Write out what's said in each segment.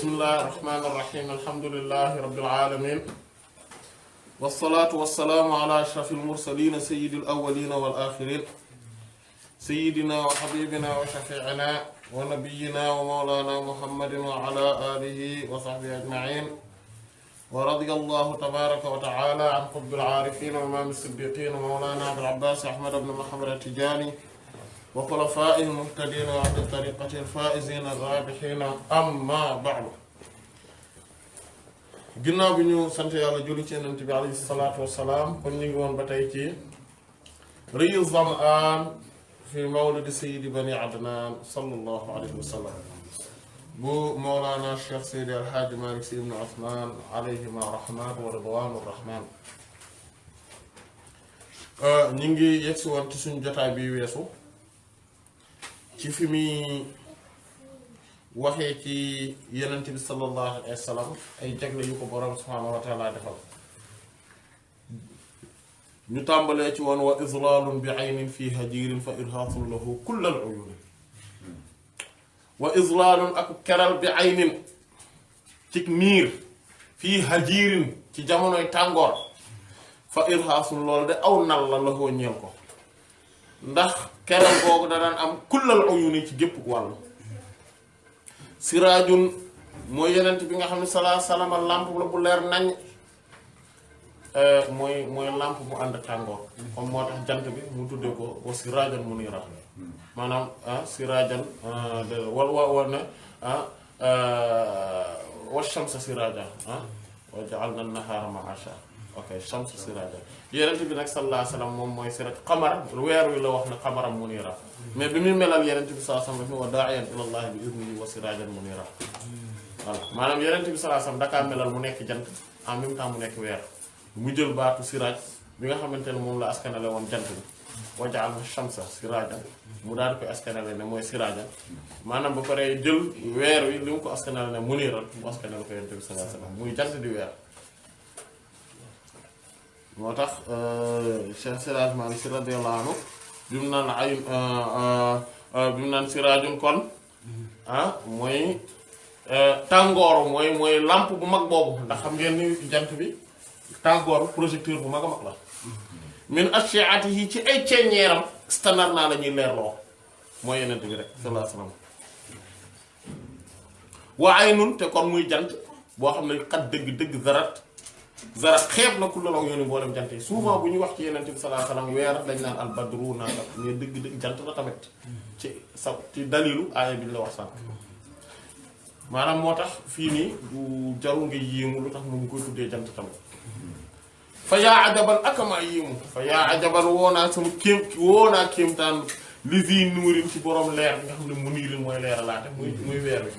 بسم الله الرحمن الرحيم الحمد لله رب العالمين والصلاة والسلام على أشرف المرسلين سيد الأولين والآخرين سيدنا وحبيبنا وشفيعنا ونبينا ومولانا محمد وعلى آله وصحبه أجمعين ورضي الله تبارك وتعالى عن قطب العارفين وإمام الصديقين مولانا أبي العباس أحمد بن محمد التجاني وخلفائه المهتدين وأهل الطريقة الفائزين الرابحين أما بعد ginnaaw bi ñu sant yàlla julli ci Yonent bi alayhi salaatu wassalaam kon ñu ngi woon ba tey ci Riyu Zam'aan fi mawlidi sayyidi bani Adnaan sallallahu alayhi wa sallam bu Mawlana Cheikh Seydi El Hadji Malick Sy ibn Ousmane alayhima rahmatu wa ridwaanu rahmaan ñu ngi yegsi woon ci suñu jotaay bi weesu ci fi muy waxee ci Yonent bi sallallahu alayhi wa sallam ay jagle yu ko borom subhaanahu wa taala defal ñu tàmbalee ci woon wa izlaalun bi aynin fi hajirin fa irhaasun lahu kullal uyuuni wa izlaalun ak keral bi aynin ci niir fii hajirin ci jamonoy tàngoor fa irhaasun loolu de aw nal la lahoo ñeel ko ndax keral googu da daan am kullal uyuuni ci gépp wàll siraajun mooy Yonent bi nga xam ne salaa salaama làmp la bu leer nañ mooy làmp bu ànd tàngoor comme moo tax jant bi mu tuddee ko wa siraajan muniira maanaam siraajan wal na wa shamsa siraajan wa ja'alna an-nahaara ma'aasha ok shamsa siraajan Yonent bi nag sallallahu alayhi wa sallam moom mooy siraaj qamar weer wi la wax ne qamaram muniira mais bi muy melal Yonent bi sallallahu alayhi wa sallam wa daa'iyan ila Allahi bi idnihi wa siraajan muniira voilà maanaam Yonent bi sallallahu alayhi wa sallam dakaa melal mu nekk jant en même temps mu nekk weer mu jël baatu siraaj bi nga xamante ne moom la askanale woon jant bi wa ja'alna shamsa siraajan mu daal di koy askanale ne mooy siraajan maanaam ba pare jël weer wi li mu ko askanale ne muniiran mu askanale ko Yonent bi sallallahu alayhi wa sallam muy jant di weer moo tax Cheikh Siraj Malik Sy radiyallahu anhu bi mu naan ay bi mu naan siraajun kon mooy tàngoor mooy lampe bu mag boobu ndax xam ngeen ni jant bi tàngoor projecteur bu mag a mag la min ashi'atihi ci ay ceeñeeram standard naa la ñuy leerloo mooy Yonent bi rek sallallahu alayhi wasallam wa aynun te kon muy jant boo xam ne xat dëgg zarat xeeb na ku lalaw yooni mboolem jant yi souvent bu ñuy wax ci Yonent bi sallallahu alayhi wasallam weer dañ naan al badru nanga mais dëgg jant la tamit ci dalilu aaya bi ñu la wax sànq maanaam moo tax fii nii du jarul nga yéemu lu tax mu ngi koy tuddee jant tamit fa yaa ajaban akama yéemu fa yaa ajaban woonaa kéemtaan li vi nuurin ci borom leer bi nga xam ne mu niirin mooy leeralaate muy weer wi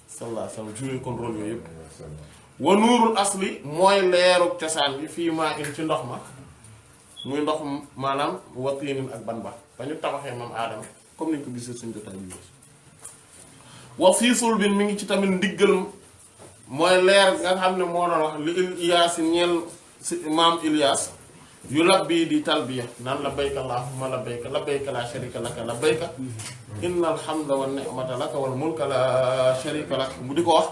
sallallahu alayhi wasallam jouer contrôle yooyu yëpp wa nuurul asli mooy leeru cosaan bi fii maa in ci ndox ma muy ndox maanaam watiinin ak ban ba ba ñu tabaxee moom aadama comme niñ ko gisee suñu jotaay bi wa fii sulbin mi ngi ci tamit ndiggal mooy leer nga xam ne moo doon wax li Ilyaas ñeel si maam Ilyaas yu labbi di talbiya naan labbayka allahumma labbayka labbayka la sharika laka labbayka innal hamda wan ni'mata laka wal mulka la sharika laka mu di ko wax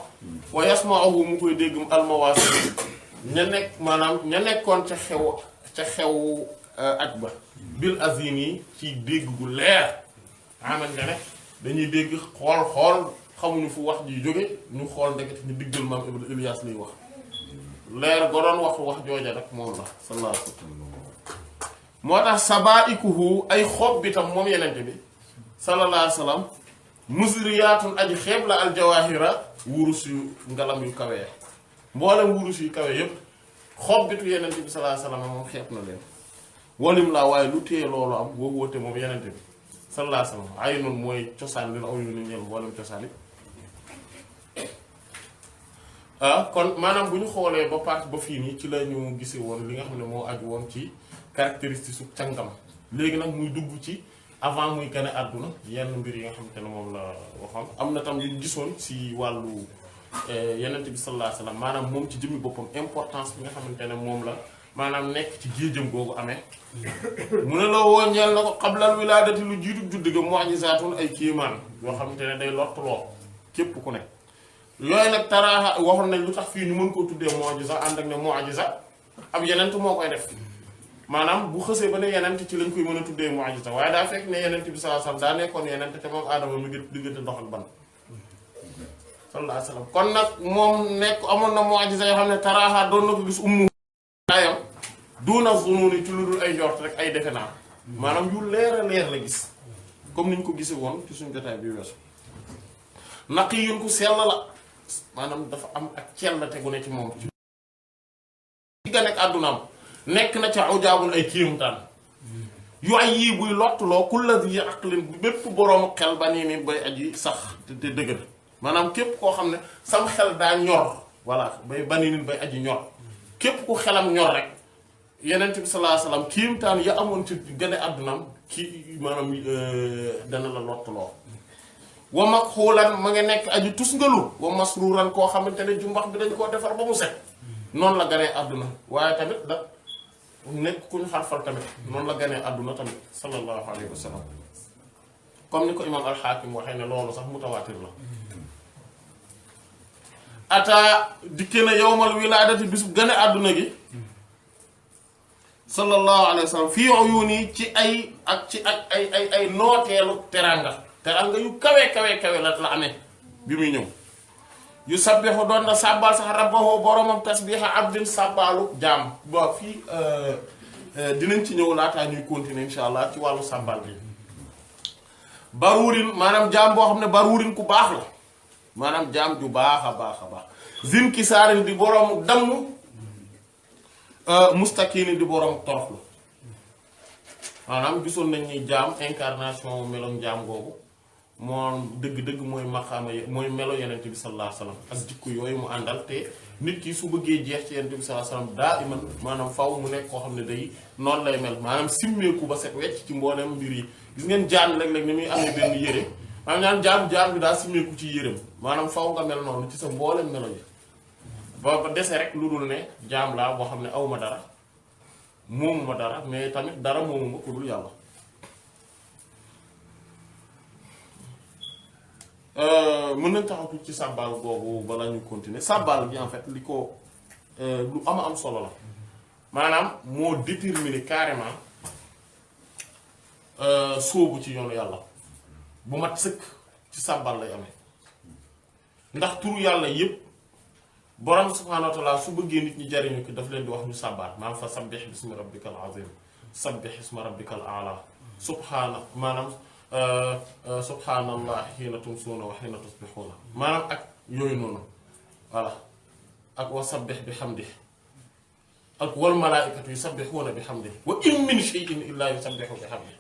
wa yasma'uhu mu koy dégg almawaasi ña nekkoon ca xew aj ba bil azin yi ci dégg gu leer xamante ne dañuy dégg xool xamuñu fu wax ji jóge ñu xool ndekete ñu diggal maam Ilyaas liy wax leer go doon wax jooja rek moom la sallallahu alayhi wa sallam moo tax sabaa'ikuhu ay xob bi tam moom Yonent bi sallallahu alayhi wa sallam musriyaatun aji xeeb la aljawaahira wurus yu ngalam yu kawee mboolem wurus yu kawe yépp xob bitu Yonent bi sallallahu alayhi wa sallam moom xeeb na leen walim laa waaye lu téye loolu am boo wóote moom Yonent bi sallallahu alayhi wa sallam ay noonu mooy cosaan li na aw yu ni ñeel mboolem cosaan yi kon maanaam bu ñu xoolee ba part ba fii nii ci la ñu gisee woon li nga xam ne moo aju woon ci caractéristique su càngam léegi nag muy dugg ci avant muy gane àdduna yenn mbir yi nga xamante ne moom la waxoon am na tam yu gisoon si wàllu Yonent bi sallallahu alayhi wa sallam maanaam moom ci jëmmi boppam importance bi nga xamante ne moom la maanaam nekk ci géejëm googu amee mu ne la woo ñeel na ko xablal wilaadati lu jiitu judd ga mu'jizaatun ay kéemaan yoo xamante ne day lottuloo képp ku ne yooyu nag taraaxa waxoon nañ lu tax fii ñu mën koo tuddee mu'jiza ànd ak ne mu'jiza ab yenent moo koy def maanaam bu xësee ba ne yenent ci lañ koy mën a tuddee mu'jiza waaye daa fekk ne yenent bi sallallahu alayhi wasallam daa nekkoon yenent te moom aadama mi ngi diggante ndox ak ban sallallahu alayhi wasallam kon nag moom nekk amoon na mu'jiza yoo xam ne taraaxa doon na ko gis ummu ayam duuna zununi ci lu dul ay njort rek ay defe naa maanaam yu leer a leer la gis comme niñ ko gisee woon ci suñu jotaay bi weesu naqiyun ku sell la maanaam dafa am ak cell tegu ne ci moom ci digga nekk àddunaam nekk na ca ujaabun ay kiimtaan yu ay yii buy lottuloo kulla zi aqlin bépp boroomu xel ba nii ni bay aji sax te dëgër maanaam képp koo xam ne sam xel daa ñor voilà bay ba nii ni bay aji ñor képp ku xelam ñor rek yenent bi sallallahu alayhi wasallam kiimtaan ya amoon ci gane àddunaam kii maanaam dana la lottuloo wa mag xuulan ma nga nekk aju tusngalu wa masruuran koo xamante ne jumbax bi dañ koo defar ba mu set noonu la ganee àdduna waaye tamit da nekk ku ñu xarfal tamit noonu la ganee àdduna tamit sallallahu alayhi wa sallam comme ni ko imaam al-Hakim waxee ne loolu sax mutawaatir la ata dikkee na yowmal wilaadati bis bu gane àdduna gi sallallahu alayhi wa sallam fii uyuni ci ay nooteelu teranga yu kawe la amee bi muy ñëw yu sabbihu doon na sàbbaal sax rabbahu boromam tasbiha abdin sàbbaalu jaam waaw fii dinañ ci ñëw laataa ñuy continuer insha allah ci wàllu sàbbaal bi baruurin maanaam jaam boo xam ne baruurin ku baax la maanaam jaam ju baax a baax zin kisaarin di boroomu damm mustakini di boroomu toroxlu maanaam gisoon nañ ni jaam incarnation meloom jaam googu moom dëgg-dëgg mooy maqaama mooy melo yenent bi sallallahu alayhi wasallam ak jikko yooyu mu àndal te nit ki su bëggee jeex ci yenent bi sallallahu alayhi wasallam daa iman maanaam faw mu nekk koo xam ne day noonu lay mel maanaam simmeeku ba set wecc ci mboolem mbir yi gis ngeen jaan léeg-léeg ni muy amee benn yére maanaam ñaan jaan bi daa simmeeku ci yéreem maanaam faw nga mel noonu ci sa mboolem melo yi ba dese rek lu dul ne jaam laa boo xam ne awma dara moomu ma dara mais tamit dara moomu ma ku dul yàlla mën nañ taxaw ci sàbbaal boobu bala ñu continuer sàbbaal bi en fait li ko lu am solo la maanaam moo déterminer carrément sóobu ci yoonu yàlla bu mat sëkk ci sàbbaal lay amee ndax turu yàlla yépp borom subhaanahu wa ta'aala su bëggee nit ñi jariñu ko daf leen di wax ñu sàbbaal maanaam fa sabbih bismi rabbikal azim sabbih isma rabbikal a'la maanaam subhaanallah hiina tumsuuna wa hiina tusbixuuna maanaam ak yooyu noonu voilà ak wa sabbih bi hamdi ak wal malaa'ikatu yusabbixuuna bi hamdi wa in min shay'in illaa yusabbihu bi hamdi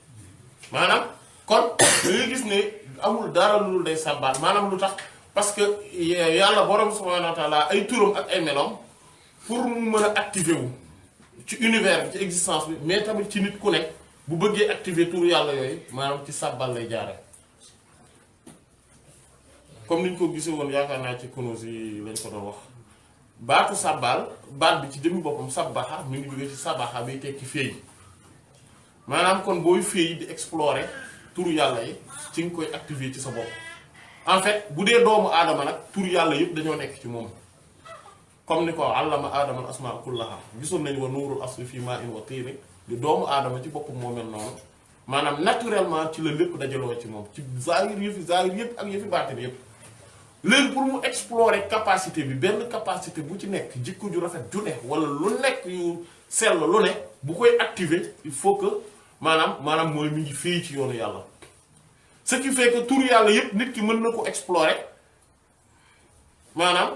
maanaam kon dañuy gis ne amul dara lu day sàbbaal maanaam lu tax parce que yàlla borom subhaanahu wa ta'aala ay turam ak ay meloom pour mu mën a activer wu ci univers bi ci existence bi mais tamit ci nit ku nekk bu bëggee activer tur yàlla yooyu maanaam ci sàbbal lay jaare comme niñ ko gisee woon yaakaar naa ci Kunûz yi lañ ko doon wax baatu sàbbal baat bi ci jëmmi boppam sabbaha mi ngi jógee ci sabaha bay tekki féey maanaam kon booy féey di explorer turu yàlla yi ci nga koy activer ci sa bopp en fait bu dee doomu aadama nag turu yàlla yëpp dañoo nekk ci moom comme ni ko allama aadama al asmaa kullaha gisoon nañu wa nuurul asli fii maa'in wa tiin di doomu aadama ci boppam moo mel noonu maanaam naturellement ci la lépp dajaloo ci moom ci zahir yëpp ak yëfi baatin yëpp léegi pour mu explorer capacité bi benn capacité bu ci nekk jikko ju rafet ju ne wala lu nekk yu sell lu ne bu koy activer il faut que maanaam mooy mi ngi fii ci yoonu yàlla ce qui fait que tur yàlla yëpp nit ki mën na ko explorer maanaam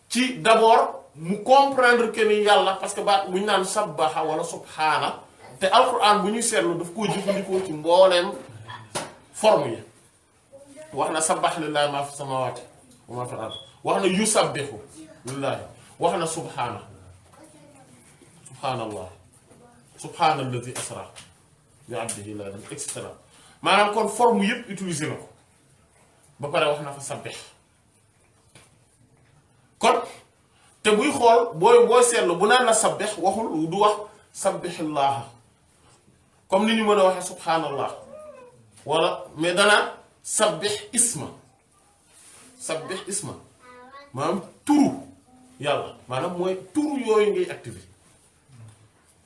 ci d'abord mu comprendre que ni yàlla parce que baat bu ñu naan sabbaha wala subhaana te alquran bu ñuy seetlu daf koo jëfandikoo ci mbooleem forme yi wax na sabbaha lillahi ma fi samawati wa ma fi ard wax na yusabbihu lillahi wax na subhaanallah subhaanallazi asra bi abdihi laylan et cetera maanaam kon forme yëpp utiliser na ko ba pare wax na fa sabbih kon te buy xool booy seetlu bu naan la sabbih waxul du wax sabbihillah comme ni ñu mën a waxee subhaanallah wala mais danaa sabbih isma maanaam turu yàlla maanaam mooy turu yooyu ngay activer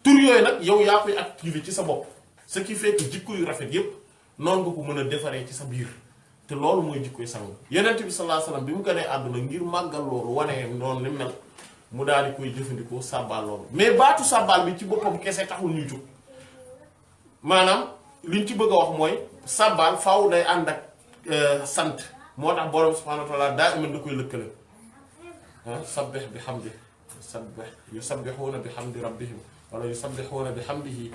turu yooyu nag yow yaa koy activer ci sa bopp ce qui fait que jikko yu rafet yépp noonu nga ko mën a defaree ci sa biir te loolu mooy jikkoy sang Yonent bi sallallahu alayhi wasallam bi mu gënee àdduna ngir màggal loolu wane noonu li mel mu daal di koy jëfandikoo sàbbaal loolu mais baatu sàbbaal bi ci boppam kese taxul ñuy jóg maanaam liñ ci bëgg a wax mooy sàbbaal faaw day ànd ak sant moo tax borom subhaanahu wa ta'aala daa iman da koy lëkkale sabbih bi hamdi sabbih yusabbihuuna bi hamdi rabbihim wala yusabbihuuna bi hamdihi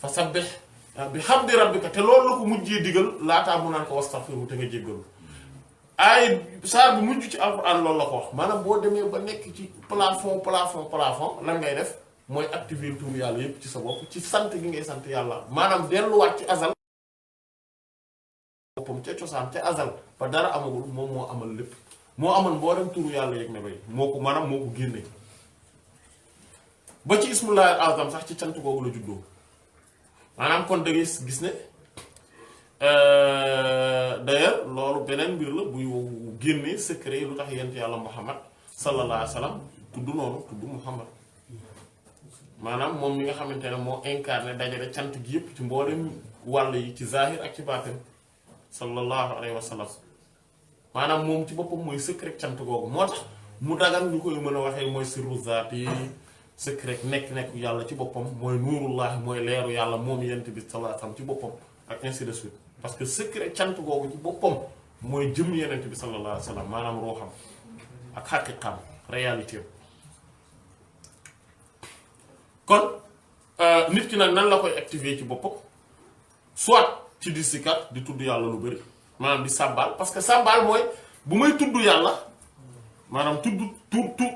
fa sabbih bi hamdi rabbika te loolu la ko mujjee digal laataa mu naan ko wastaghfirhu te nga jéggalu ay saar bi mujj ci alxuraan loolu la ko wax maanaam boo demee ba nekk ci plafond lan ngay def mooy activer tur yàlla yépp ci sa bopp ci sant gi ngay sant yàlla maanaam delluwaat ci azal boppam ca cosaan ca azal ba dara amagul moom moo amal lépp moo amal mboolem turu yàlla yëg ne bay moo ko maanaam moo ko génne ba ci ismullaahil azam sax ci cant googu la juddoo maanaam kon da ngay gis ne d'ailleurs loolu beneen mbir la buy génnee secret lu tax yent yàlla Muhammad sallallahu alayhi wa sallam tudd noonu tudd Muhammad maanaam moom mi nga xamante ne moo incarné dajale cant gi yépp ci mboolem wàll yi ci zahir ak ci baatin sallallahu alayhi wa sallam maanaam moom ci boppam mooy secret cant googu moo tax mu dagan ñu koy mën a waxee mooy sirru zaat yi secret nekk yàlla ci boppam mooy nuurullahi mooy leeru yàlla moom yent bi sallallahu alayhi wa sallam ci boppam ak ainsi de suite parce que secret cant googu ci boppam mooy jëm yenent bi sallallahu alayhi wa sallam maanaam ruuxam ak xaqiqam réalité kon nit ki nag nan la koy activer ci boppam soit ci di sikar di tudd yàlla lu bari maanaam di sàbbaal parce que sàbbaal mooy bu may tudd yàlla maanaam tudd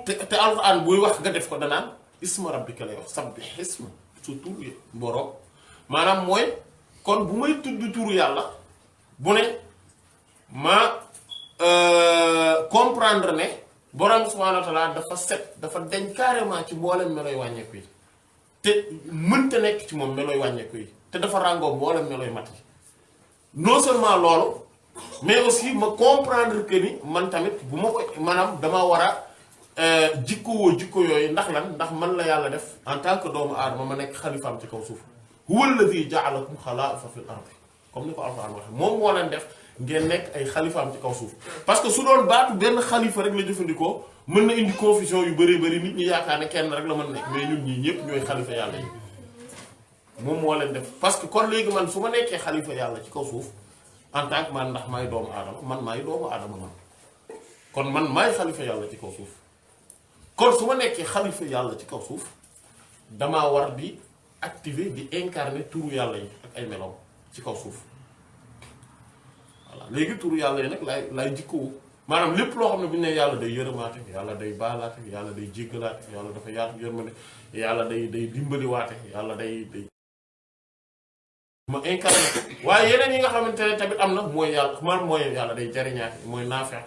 te alxuraan buy wax nga def ko danaan isma rabbika lay wax sabbih isma su tur boroom maanaam mooy kon bu may tudd turu yàlla bu ne ma comprendre ne borom subhaanahu wa ta'aala dafa set dafa deñ carrément ci mboolem melooy wàññeeku yi te mënta nekk ci moom melooy wàññeeku yi te dafa ràngoo mboolem melooy mat yi non seulement loolu mais aussi ma comprendre que ni man tamit bu ma ko maanaam dama war a jikko yooyu ndax lan ndax man la yàlla def en tant que doomu aadama ma nekk xalifaam ci kaw suuf huwa alladhi ja'alakum xalaa'ifa fil ardi comme ni ko Alxuraan waxe moom moo leen def ngeen nekk ay xalifaam ci kaw suuf parce que su doon baatu benn xalifa rek la jëfandikoo mën na indi confusion yu bari bari nit ñi yaakaar ne kenn rek la mën nekk mais ñun ñii ñëpp ñooy xalifa yàlla yi moom moo leen def parce que kon léegi man su ma nekkee xalifa yàlla ci kaw suuf en tant que man ndax maay doomu aadama man maay doomu aadama man kon man maay xalifa yàlla ci kaw suuf kon su ma nekkee xalifa yàlla ci kaw suuf damaa war di activer di incarner turu yàlla yi ak ay meloom ci kaw suuf voilà léegi turu yàlla yi nag laay jikkoo maanaam lépp loo xam ne bu ñu nee yàlla day yërëmaate yàlla day baalaate yàlla day jéggalaate yàlla dafa yaatu yërmande yàlla day dimbaliwaate yàlla day ma incarné waaye yeneen yi nga xamante ne tamit am na mooy yàlla man mooy yàlla day jariñaate mooy naafeq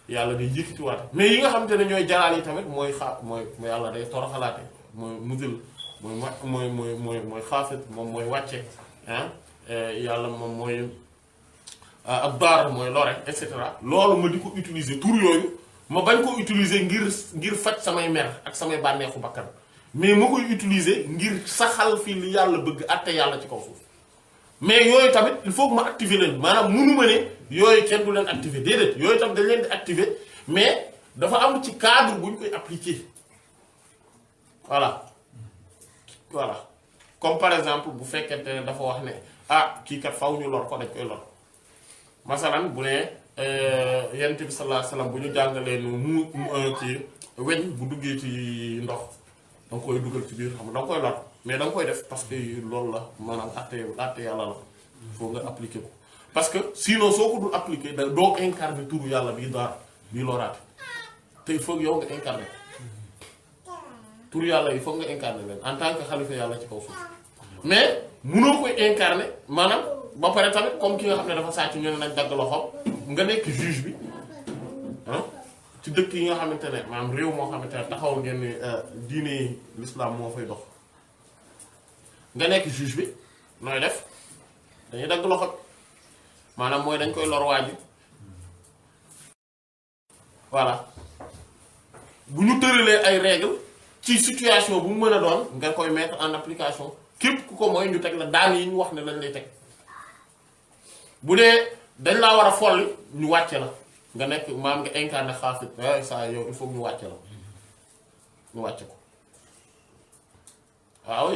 yàlla day yëkkatiwaate mais yi nga xamante ne ñooy jalaal yi tamit mooy mooy yàlla day toroxalaate mooy mudil mooy xaafit moom mooy wàcce yàlla moom mooy ab daar mooy lore et cetera loolu ma di ko utiliser tur yooyu ma bañ ko utiliser ngir faj samay mer ak samay bànneexu bakkan mais ma koy utiliser ngir saxal fii li yàlla bëgg àtte yàlla ci kaw suuf mais yooyu tamit il faut que ma activer leen maanaam munu ma ne yooyu kenn du leen activer déedéet yooyu tamit dañ leen di activer mais dafa am ci cadre bu ñu koy appliquer voilà comme par exemple bu fekkente ne dafa wax ne kii kat faw ñu lor ko dañ koy lor masalan bu ne yonent bi sallallahu alayhi wasallam bu ñu jàngalee nu ci weñ bu duggee ci ndox da nga koy dugal ci biir xam nga da nga koy lor mais da nga koy def parce que loolu la maanaam àtte yàlla la faut nga appliquer ko parce que sinon soo ko dul appliquer da doo incarner turu yàlla bii daar bii loraate te il faut yow nga incarner turu yàlla yi foog nga incarner leen en tant que xalifa yàlla ci kaw suuf mais munoo koy incarner maanaam ba pare tamit comme ki nga xam ne dafa sàcc ñu ne nañ dagg loxo nga nekk juge bi ci dëkk yi nga xamante ne maanaam réew moo xamante ne taxaw ngeen ni diine l'islam moo fay dox nga nekk juge bi nooy def dañuy dagg loxo maanaam mooy dañ koy lor waa ji voilà bu ñu tëralee ay règles ci situation bu mu mën a doon nga koy mettre en application képp ku ko mooy ñu teg la daan yi ñu wax ne lañ lay teg bu dee dañ laa war a folli ñu wàcce la nga nekk maam nga incarné xaafit saa yow il faut ñu wàcce la ñu wàcce ko waaw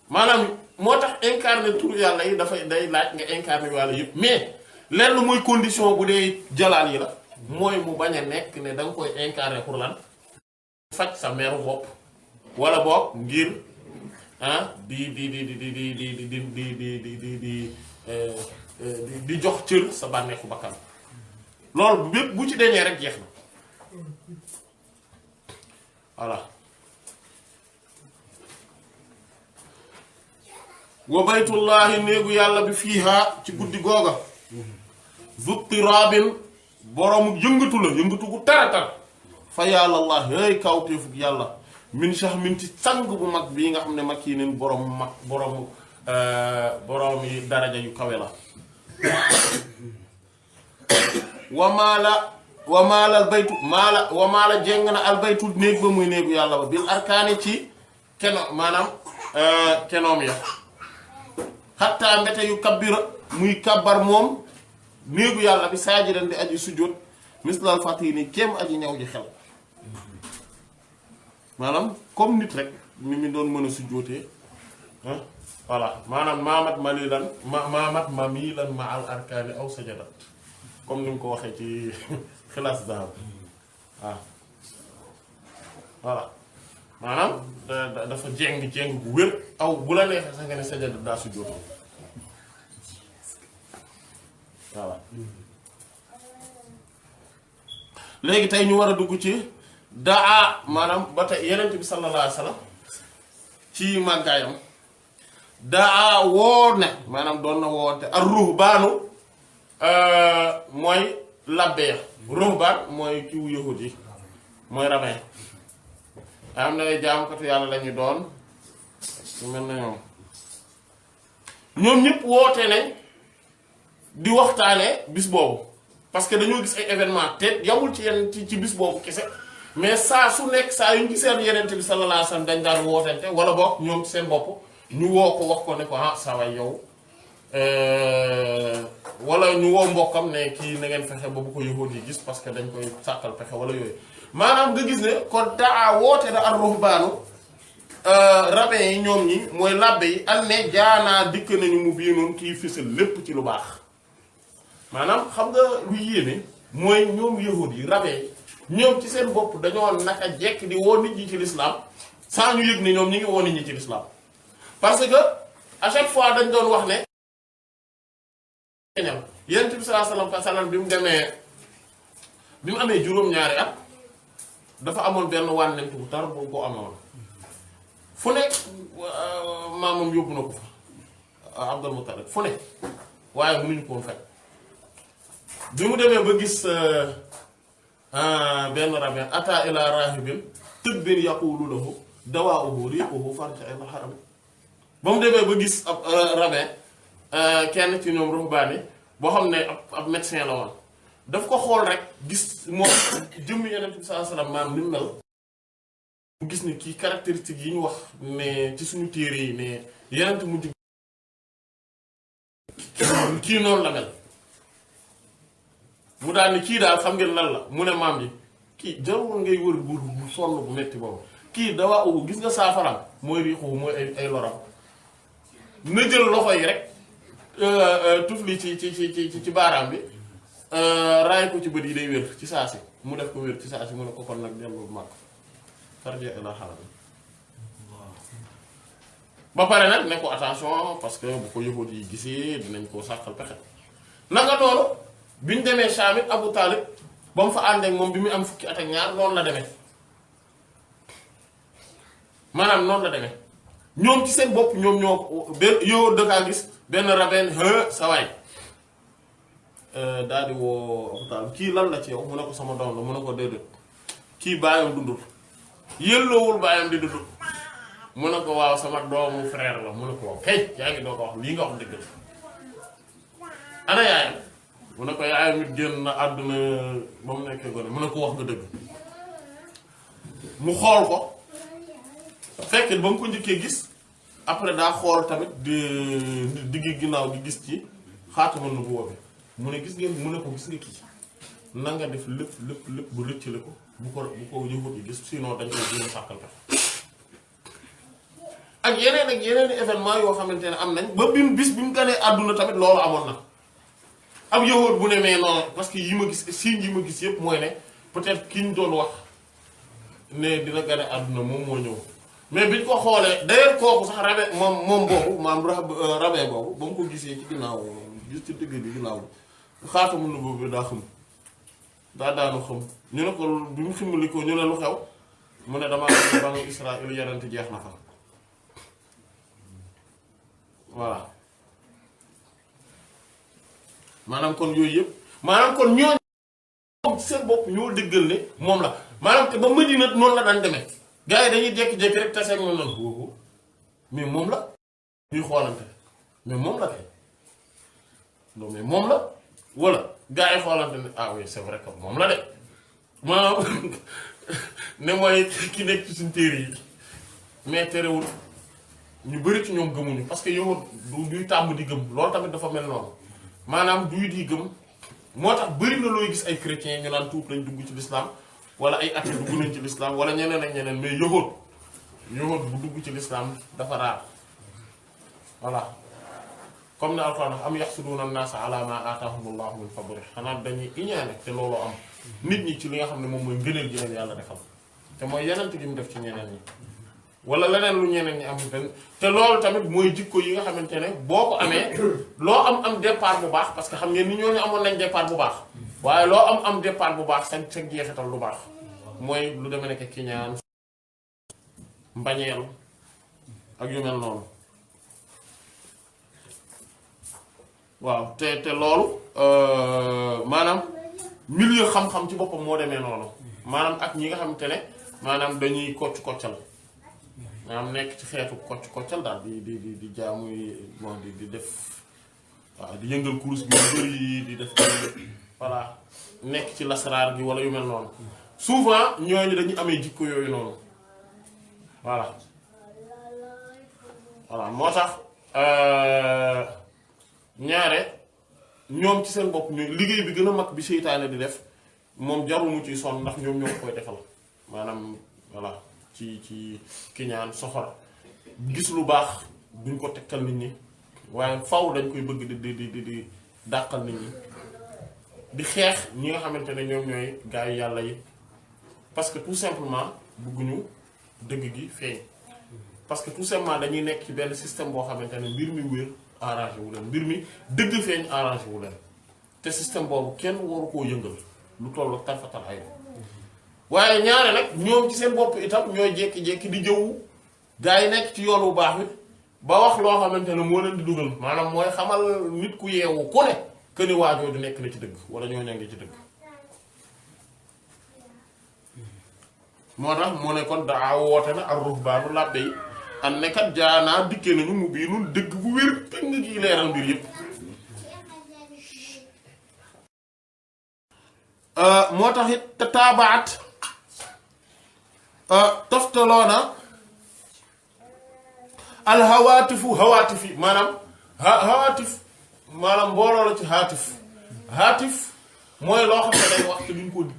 maanaam moo tax incarné tur yàlla yi dafay day laaj nga incarné yàlla yëpp mais lenn mooy condition bu dee jalaal yi la mooy mu bañ a nekk ne da nga koy incarné pour lan faj sa meeru bopp wala bopp ngir di jox cër sa bànneexu bakkan loolu bépp bu ci deñee rek jeex na voilà wa baytullahi néegu yàlla bi fiiha ci guddi googa zuttirabin boroomu yëngatu la yëngatu gu taratar fa yàlla allah hey kawteefug yàlla min sax min ci sang bu mag bii nga xam ne mag yi neen boroom mag boroom yi daraja yu kawe la wamaala albaytu wamaala jeng na albaytu néeg ba muy néegu yàlla ba bil arkaani ci keno maanaam kenoom ya xattaa mbete yu kabbira muy kabbar moom néegu yàlla bi saajidan di aji sujjóot mislal fatini kéem aji ñaw ji xel maanaam comme nit rek ni mi doon mën a sujjóotee voilà maanaam maamat malilan maamat mamilan ma al arkaani aw sajada comme ni mu ko waxee ci xilaas dahab waaw voilà maanaam dafa jéng bu wér aw bu la neexee sax nga ne sajada daa sujjóotoo voilà léegi tey ñu war a dugg ci daa maanaam ba tey yenent bi sallallahu alayhi wa sallam ci màggaayam daa woo ne maanaam doon na woote ak ruhbaanu mooy labbe ya ruhbaan mooy kiwu yahud yi mooy rabbin am na jaamkatu yàlla lañu doon su mel na ñoom ñëpp woote ne di waxtaane bis boobu parce que dañoo gis ay événement te yamul ci yenn ci bis boobu kese mais saa su nekk saa yu ñu giseen yenente bi sallallahu alayhi wasallam dañ daan wootente wala boog ñoom seen bopp ñu woo ko wax ko ne ko saa waay yow wala ñu woo mbokkam ne kii na ngeen fexe ba bu ko yahud yi gis parce que dañ koy sàkkal pexe wala yooyu maanaam nga gis ne kon daa woote da ar ruhbaanu rabbin yi ñoom ñi mooy labbe yi al ne jaanaa dikk nañu mu bii noonu kii fësal lépp ci lu baax maanaam xam nga lu yéeme mooy ñoom yahud yi rabbin yi ñoom ci seen bopp dañoo naka jekk di woo nit ñi ci l'islam sans ñu yëg ne ñoom ñi ngi woo nit ñi ci l'islam parce que à chaque fois dañ doon wax ne Yonent bi sallallahu alayhi wa sallam bi mu demee bi mu amee juróom-ñaari at dafa amoon benn wànnent bu tar bu ko amoon fu ne maamam yóbbu na ko fa Abdul Muttalib fu ne waaye mënuñu ko woon faj bi mu demee ba gis benn rabbin ata ila rahibin tibbin yaqulu lahu dawaa'uhu riiquhu farja ila haram ba mu demee ba gis ab rabbin kenn ci ñoom ruhbaani boo xam ne ab médecin la woon daf ko xool rek gis moom jëmm Yonent bi sallallahu alayhi wasallam maanaam ni mu mel mu gis ni kii caractéristique yi ñu wax ne ci suñu téere yi ne Yonent mu jug kii noonu la mel mu daal ni kii daal xam ngeen lan la mu ne maam ji kii jarul ngay wër bu sonn bu metti boobu kii dawaa ubu gis nga saafaram mooy riixu mooy ay loram na jël loxo yi rek tufli ci baaraam bi raay ko ci bët yi day wér ci saa si mu def ko wér ci saa si mu ne ko kon nag dellu màkk farje ila xaram ba pare nag ne ko attention parce que bu ko yahud yi gisee dinañ koo sàkkal pexe nanga noonu bi ñu demee Saamit Abu Talib ba mu fa ànd ak moom bi muy am fukki at ak ñaar noonu la demee maanaam noonu la demee ñoom ci seen bopp ñoom ñoo benn yow dakaa gis benn rabbin sa waay daal di woo Abu Talib kii lan la ci yow mu ne ko sama doom la mu ne ko déedéet kii baayam dundul yëlloowul baayam di dund mu ne ko waaw sama doomu frère la mu ne ko waaw kay yaa ngi doo ko wax lii nga wax dëgg la ana yaayam mu ne ko yaayam it génn na àdduna ba mu nekkee gone mu ne ko wax nga dëgg mu xool ko fekk ba mu ko njëkkee gis après daa xool tamit diggi ginnaaw gi gis ci xaatamal nubuwwa bi mu ne gis ngeen mu ne ko gis nga kii na nga def lépp bu rëccale ko bu ko yëngu yi gis sinon dañ koy jéem a sàkkal ak yeneen événement yoo xamante ne am nañ ba bis bi mu ganee àdduna tamit loolu amoon na ab yëwoot bu ne mais non parce que yi ma gis signes yi ma gis yëpp mooy ne peut-être ki ñu doon wax ne dina gane àdduna moom moo ñëw mais biñ ko xoolee d'ailleurs kooku sax rabe moom boobu maam rabe boobu ba mu ko gisee ci ginnaaw gis ci digg bi ginnaaw xaatamu nu boobu daa xam daanu xam ñu ne ko bi mu ximmali ko ñu ne lu xew mu ne damaa xam ne banu Israël yarante jeex na fa voilà maanaam kon yooyu yëpp maanaam kon ñoo seen bopp ñoo dëggal ne moom la maanaam te ba Madina noonu la daan demee gars yi dañuy jékki-jékki rek taseeg moom noonu boobu mais moom la ñuy xoolante mais moom la kay non mais moom la wala gars yi xoolante ne ah oui c'est vrai que moom la de maanaam ne mooy ki nekk ci suñu téere yi mais terewul ñu bari ci ñoom gëmuñu parce que yow duy tàmm di gëm loolu tamit dafa mel noonu maanaam duy di gëm moo tax bari na looy gis ay chrétiens ñu naan tuub lañ dugg ci l'islam wala ay athées dugg nañ ci l'islam wala ñeneen ak ñeneen mais yahud bu dugg ci l'islam dafa raar voilà comme ne Alxuraan am yaxsuduuna an-naasa alaa maa aataahumullaahu min fadlihi xanaa dañuy iñaane te loolu am nit ñi ci li nga xam ne moom mooy ngëneel gi leen yàlla defal te mooy yenent gi mu def ci ñeneen ñi wala leneen lu ñeneen ñi am te loolu tamit mooy jikko yi nga xamante ne boo ko amee loo am départ bu baax parce que xam ngeen ni ñooñu amoon nañ départ bu baax waaye loo am départ bu baax sa jeexital lu baax mooy lu demee nekk kiñaan mbañeel ak yu mel noonu waaw te loolu maanaam milieu xam-xam ci boppam moo demee noonu maanaam ak ñi nga xamante ne maanaam dañuy koccal maanaam nekk ci xeetu koccal daal di jaamu bon di def waaw di yëngal kurus bi yu bëri di def voilà nekk ci lasaraar gi wala yu mel noonu souvent ñooñu dañuy amee jikko yooyu noonu voilà moo tax ñaare ñoom ci seen bopp ñu liggéey bi gën a mag bi seytaane di def moom jarul mu ciy sonn ndax ñoom ñoo koy defal maanaam voilà ci kiñaan soxor gis lu baax duñ ko tegtal nit ñi waaye faw dañ koy bëgg di dàqal nit ñi di xeex ñi nga xamante ne ñoom ñooy gaa yi yàlla yi parce que tout simplement bëgguñu dëgg gi feeñ parce que tout simplement dañuy nekk ci benn système boo xamante ne mbir mi wér arrangé wu leen mbir mi dëgg feeñ arrangé wu leen te système boobu kenn waru koo yëngal lu toll ak tarfatal ay waaye ñaare nag ñoom ci seen bopp itam ñooy jékki-jékki di jëwu gaa yi nekk ci yoon bu baax bi ba wax loo xamante ne moo leen di dugal maanaam mooy xamal nit ku yeewu ku ne que ni waajoo du nekk na ci dëgg wala ñoo ña ngi ci dëgg moo tax mu ne kon daa woote na ak ruhbaanu làbbe yi am nekkat jaanaa dikkee nañu mu bii nun dëgg bu wér pëng gi leeral mbir yépp moo tax it te taabaat toftaloona alhawaatifu hawaatif yi maanaam hawaatif maanaam mbooloo la ci haatif mooy loo xam ne day wax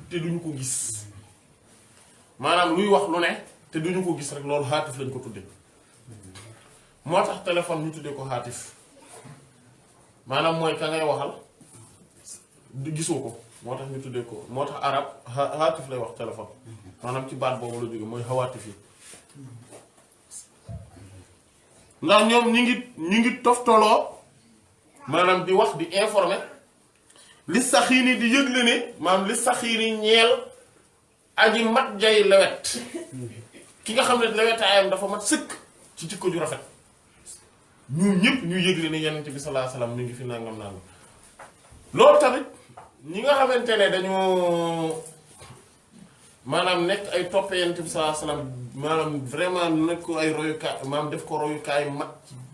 te duñu ko gis maanaam luy wax lu ne te duñu ko gis rek loolu haatif lañ ko tudde moo tax téléphone ñu tuddee ko haatif maanaam mooy ka ngay waxal di gisoo ko moo tax ñu tuddee ko moo tax arab haatif lay wax téléphone maanaam ci baat boobu la jóge mooy hawaatif yi ndax ñoom ñi ngi toftaloo maanaam di wax di informer li saxiini di yëgle ne maanaam li saxiini ñeel aji mat jay lewet ki nga xam ne lewetaayam dafa mat sëkk ci jikko ju rafet ñun ñëpp ñu yëgle ne Yonent bi sallallahu alayhi wasallam mi ngi fi nangam nangam loolu tamit ñi nga xamante ne dañoo maanaam nekk ay toppe Yonent bi sallallahu alayhi wasallam maanaam vraiment nekk ko ay royukaay maanaam def ko royukaay mat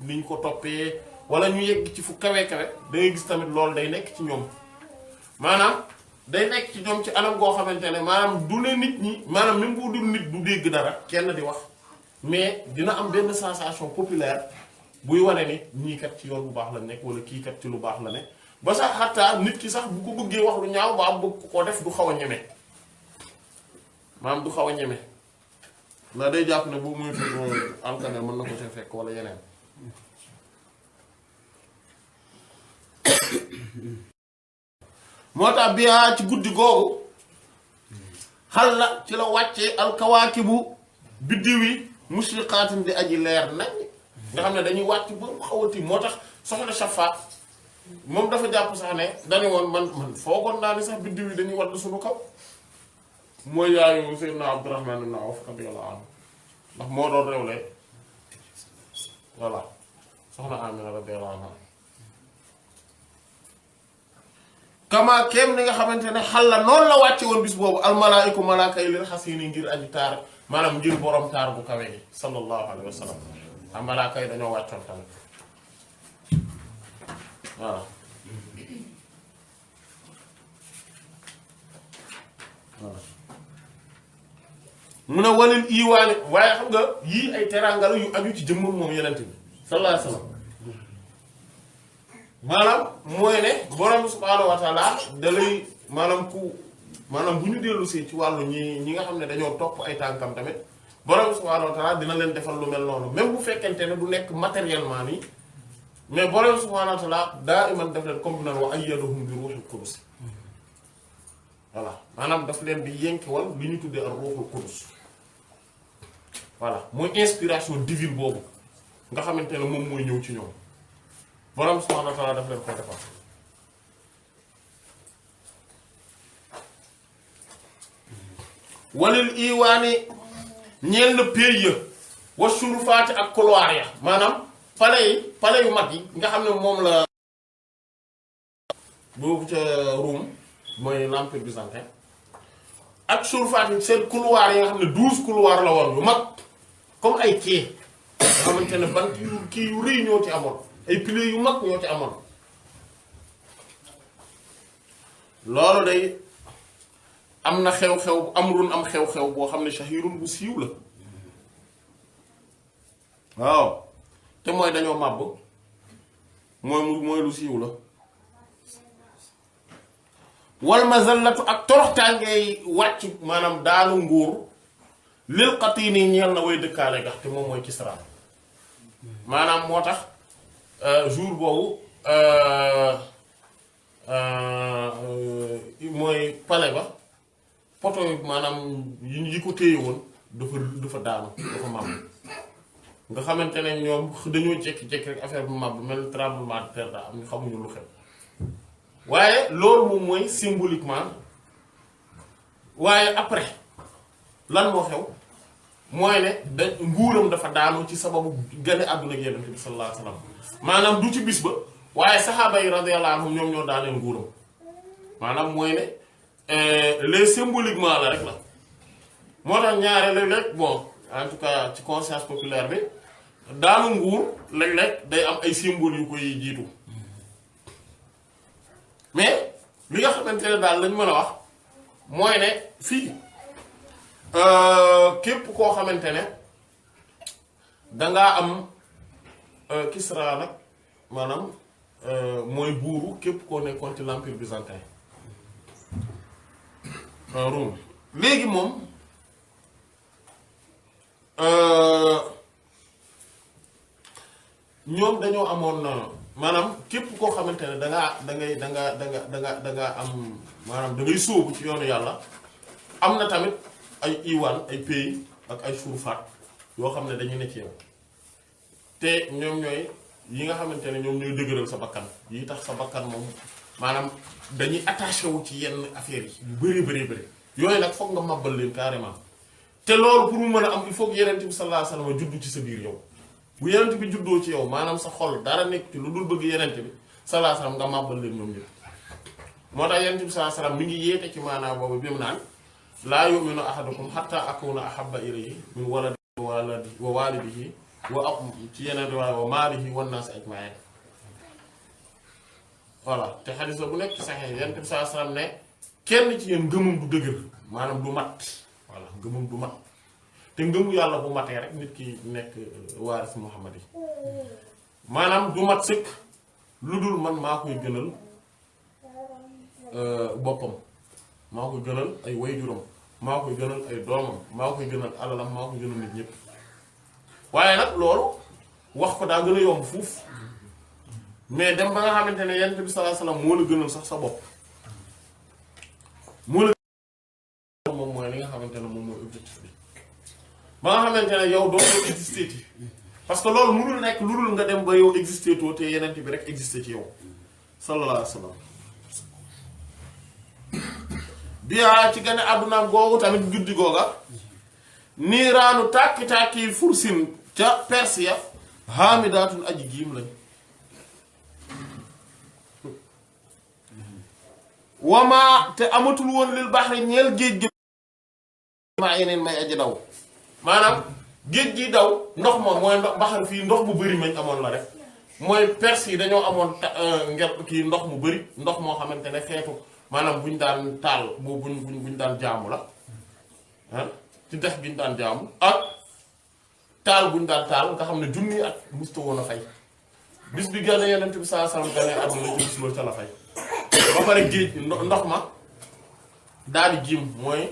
li ñu ko toppee wala ñu yegg ci fu kawe kawe da ngay gis tamit loolu day nekk ci ñoom maanaam day nekk ci ñoom ci anam goo xamante ne maanaam du ne nit ñi maanaam même bu dul nit du dégg dara kenn di wax mais dina am benn sensation populaire buy wane ni ñii kat ci yoon bu baax la nekk wala kii kat ci lu baax la ne ba sax xataa nit ki sax bu ko bëggee wax lu ñaaw ba am bëgg ko def du xaw a ñeme maanaam du xaw a ñeme ndax day jàpp ne bu muy alkane mën na ko see fekk wala yeneen moo tax biyaa ci guddi googu xal la ci la wàccee alkawaakibu biddiw yi musriqaatin di aji leer nañ nga xam ne dañuy wàcc ba xawati moo tax soxna Safa moom dafa jàpp sax ne dañu woon man foogoon naa ni sax biddiw yi dañuy wadd suñu kaw mooy yaayu Seydina Abdurrahman ibn Awf radiyallahu anhu ndax moo doon réewle voilà soxna Amina radiyallahu anha kama kéem ni nga xamante ne xal la noonu la wàcce woon bis boobu almalaa'iku malaaka yi leen xasiini ngir aji taar maanaam ngir borom taar bu kawe gi sallallahu alayhi wa sallam am malaaka yi dañoo wàccoon tamit voilà mu ne walil iiwaane waaye xam nga yii ay teraanga la yu aju ci jëmmam moom yenente bi sallallahu alayhi wa sallam maanaam mooy ne borom subhaanahu wa taala da lay maanaam bu ñu dellu si ci wàllu ñi nga xam ne dañoo topp ay tànkam tamit borom subhaanahu wa taala dina leen defal lu mel noonu même bu fekkente ne du nekk matériellement nii mais borom subhaanahu wa taala daa iman def leen comme nan wa ayyadahum bi ruuhil qudus voilà maanaam daf leen di yënkiwal li ñu tuddee ak ruuhul qudus voilà mooy inspiration divine boobu nga xamante ne moom mooy ñëw ci ñoom borom subhaanahu wa taala daf leen koy defal walil iwaani ñeel na pays ya wa surufaati ak couloir ya maanaam palais yu mag yi nga xam ne moom la boobu ca Rome mooy l'empire byzantin ak surufaat yi seen couloir yi nga xam ne 12 couloir la woon yu mag comme ay quai nga xamante ne bant yu kii yu rëy ñoo ci amoon ay piliers yu mag ñoo ci amoon loolu day am na xew-xew amrun am xew-xew boo xam ne shahirun bu siiw la waaw te mooy dañoo màbb mooy lu siiw la wal mazallatu ak toroxtaangay wàcc maanaam daanu nguur lil qatini ñeel na way dëkkaale gax te moom mooy Kisra maanaam moo tax jour boobu mooy palais ba poto yi maanaam yi ko téye woon dafa daanu dafa màbb nga xamante ne ñoom dañoo jékki-jékki rek affaire bu màbb mel tremblement de terre daa am ñu xamuñu lu xew waaye loolu moom mooy symboliquement waaye après lan moo xew mooy ne da nguuram dafa daanu ci sababu gane àdduna ak Yonent bi sallallahu alayhi wa sallam maanaam du ci bis ba waaye saxaaba yi radiyallahu anhum ñoom ñoo daaneel nguuram maanaam mooy ne les symboliquement la rek la moo tax ñaare léeg-léeg bon en tout cas ci conscience populaire bi daanu nguur léeg-léeg day am ay symboles yu koy jiitu mais li nga xamante ne daal lañ mën a wax mooy ne fii képp koo xamante ne dangaa am Kisra nag maanaam mooy buuru képp koo nekkoon ci l'empire byzantin Rome léegi moom ñoom dañoo amoon maanaam képp koo xamante ne dangaa am maanaam da ngay sóobu ci yoonu yàlla am na tamit ay iwaan ay pays ak ay surfaat yoo xam ne dañu ne ci yow te ñoom ñooy yi nga xamante ne ñoom ñooy dëgëral sa bakkan yi tax sa bakkan moom maanaam dañuy attaché wu ci yenn affaires yi yu bëri yooyu nag foog nga màbbal leen carrément te loolu pour mu mën a am il faut que Yonent bi sallallahu alayhi wasallam juddu ci sa biir yow bu Yonent bi juddoo ci yow maanaam sa xol dara nekk ci lu dul bëgg Yonent bi sallallahu alayhi wasallam nga màbbal leen ñoom ñëpp moo tax Yonent bi sallallahu alayhi wasallam mi ngi yéete ci maanaam boobu bi mu naan laa yu'minu ahadukum hatta akuna ahabba ilayhi min waladihi wa walidihi wa ci yeneen riwaaya wa maalihi wan naasi ajma'in voilà te xadis la bu nekk saxee Yonent bi sallallahu alayhi wasallam ne kenn ci yéen ngëmum du dëgër maanaam du mat voilà ngëmum du mat te ngëmu yàlla bu matee rek nit ki nekk waaris Muhammad yi maanaam du mat sëkk lu dul man maa koy gënal boppam maa koy gënal ay wayjuram maa koy gënal ay doomam maa koy gënal alalam maa koy gënal nit ñépp waaye nag loolu wax ko daa gën a yomb fuuf mais dem ba nga xamante ne Yonent bi sallallahu alayhi wasallam moo la gënal sax sa bopp moo la moom mooy li nga xamante ne moom mooy objectif bi ba nga xamante ne yow doo existé ti parce que loolu mënul nekk lu dul nga dem ba yow existé too te Yonent bi rek existé ci yow sallallahu alayhi wasallam biyaa ci gane àddunaam googu tamit guddi googa niiraanu tàkki-tàkki fursin ca Persia haamidaatun aji giim lañ wamaa te amatul woon lil baxri ñeel géej gi maa yeneen may aji daw maanaam géej gi daw ndox moom mooy ndox baxar fii ndox mu bëri mañ amoon la rek mooy Perse yi dañoo amoon ngel kii ndox mu bëri ndox moo xamante ne xeetu maanaam buñ daan taal buñ daan jaamu la ah ci dex gi ñu daan jaamu ak taal buñ daan taal nga xam ne junni at musta woon a fay bis bi gane Yonent bi sallallahu alayhi wasallam gane àdduna ci bis loolu ca la fay ba pare géej ndox ma daal di jiim mooy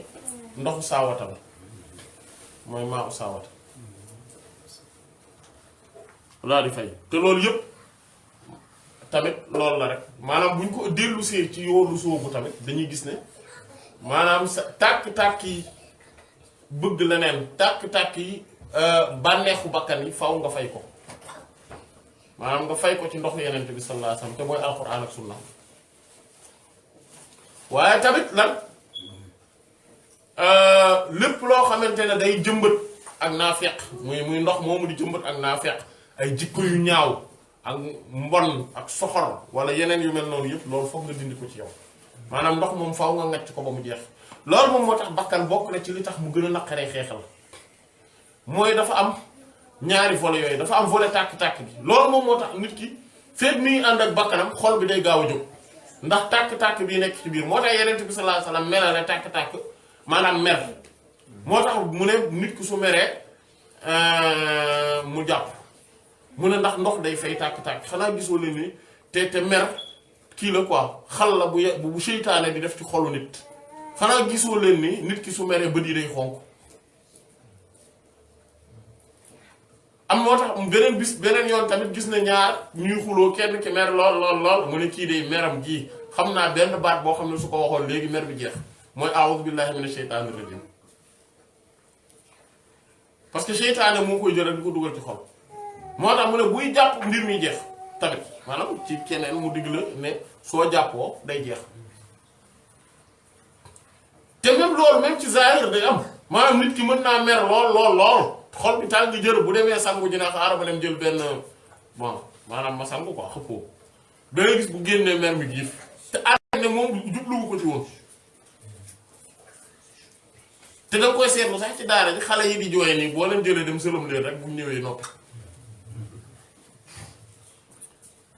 ndoxu saawata la mooy maa u saawata daal di fay te loolu yëpp tamit loolu la rek maanaam buñ ko dellu see ci yoonu soobu tamit dañuy gis ne maanaam sa tàkk-tàkk yi bëgg leneen tàkk-tàkk yi bànneexu bakkan yi faw nga fay ko maanaam nga fay ko ci ndoxu Yonent bi sallallahu alayhi wasallam te mooy alquran ak sunna waaye tamit lan lépp loo xamante ne day jëmbat ak naafeq muy ndox moomu di jëmbat ak naafeq ay jikko yu ñaaw ak mbon ak soxor wala yeneen yu mel noonu yëpp loolu foog nga dindi ko ci yow maanaam ndox moom faaw nga ngacc ko ba mu jeex loolu moom moo tax bakkan bokk na ci li tax mu gën a naqaree xeexal mooy dafa am ñaari volet yooyu dafa am volet tàkk-tàkk bi loolu moom moo tax nit ki feeg mi ngi ànd ak bakkanam xol bi day gaaw a jóg ndax tàkk-tàkk bii nekk ci biir moo tax Yonent bi sallallahu alayhi wasallam melale tàkk-tàkk maanaam mer moo tax mu ne nit ku su meree mu jàpp mu ne ndax ndox day fay tàkk-tàkk xanaa gisoo leen ni te mer kii la quoi xal la bu seytaane di def ci xolu nit xanaa gisoo leen ni nit ki su meree bët yi day xonk am moo tax beneen yoon tamit gis na ñaar ñuy xuloo kenn ki mer lool mu ne kii day meram ji xam naa benn baat boo xam ne su ko waxoon léegi mer bi jeex mooy a'udhu billahi minash shaytanir rajim parce que seytaane moo koy jël di ko dugal ci xol moo tax mu ne buy jàpp mbir mi jeex tamit maanaam ci keneen mu digg la ne soo jàppoo day jeex te même loolu même ci zahir day am maanaam nit ki mën naa mer lool xol bi tàng jër bu demee sangu ji na xaaral ma dem jël benn bon maanaam ma sangu quoi xëppoo da ngay gis bu génnee mer mi giif te ànd ne moom jubluwu ko ci woon te danga koy seetlu sax ci daara ji xale yi di jooye nii boo leen jëlee dem sëlëm leen rek bu ñëwee noppi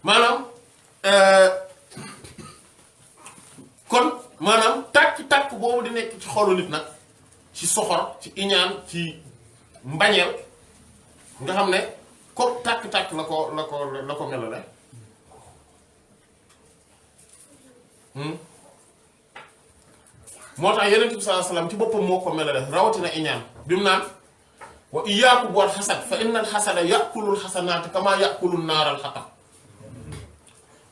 maanaam kon maanaam tàkk-tàkk boobu di nekk ci xolu nit nag ci soxor ci iñaan ci mbañeel nga xam ne ko tàkk-tàkk la ko melale moo tax Yonent bi sallallahu alayhi wasallam ci boppam moo ko melale rawatina iñaan bi mu naan wa iyyaakum wal xasad fa innal xasada ya'kulul xasanaati kama ya'kulun naaral xatab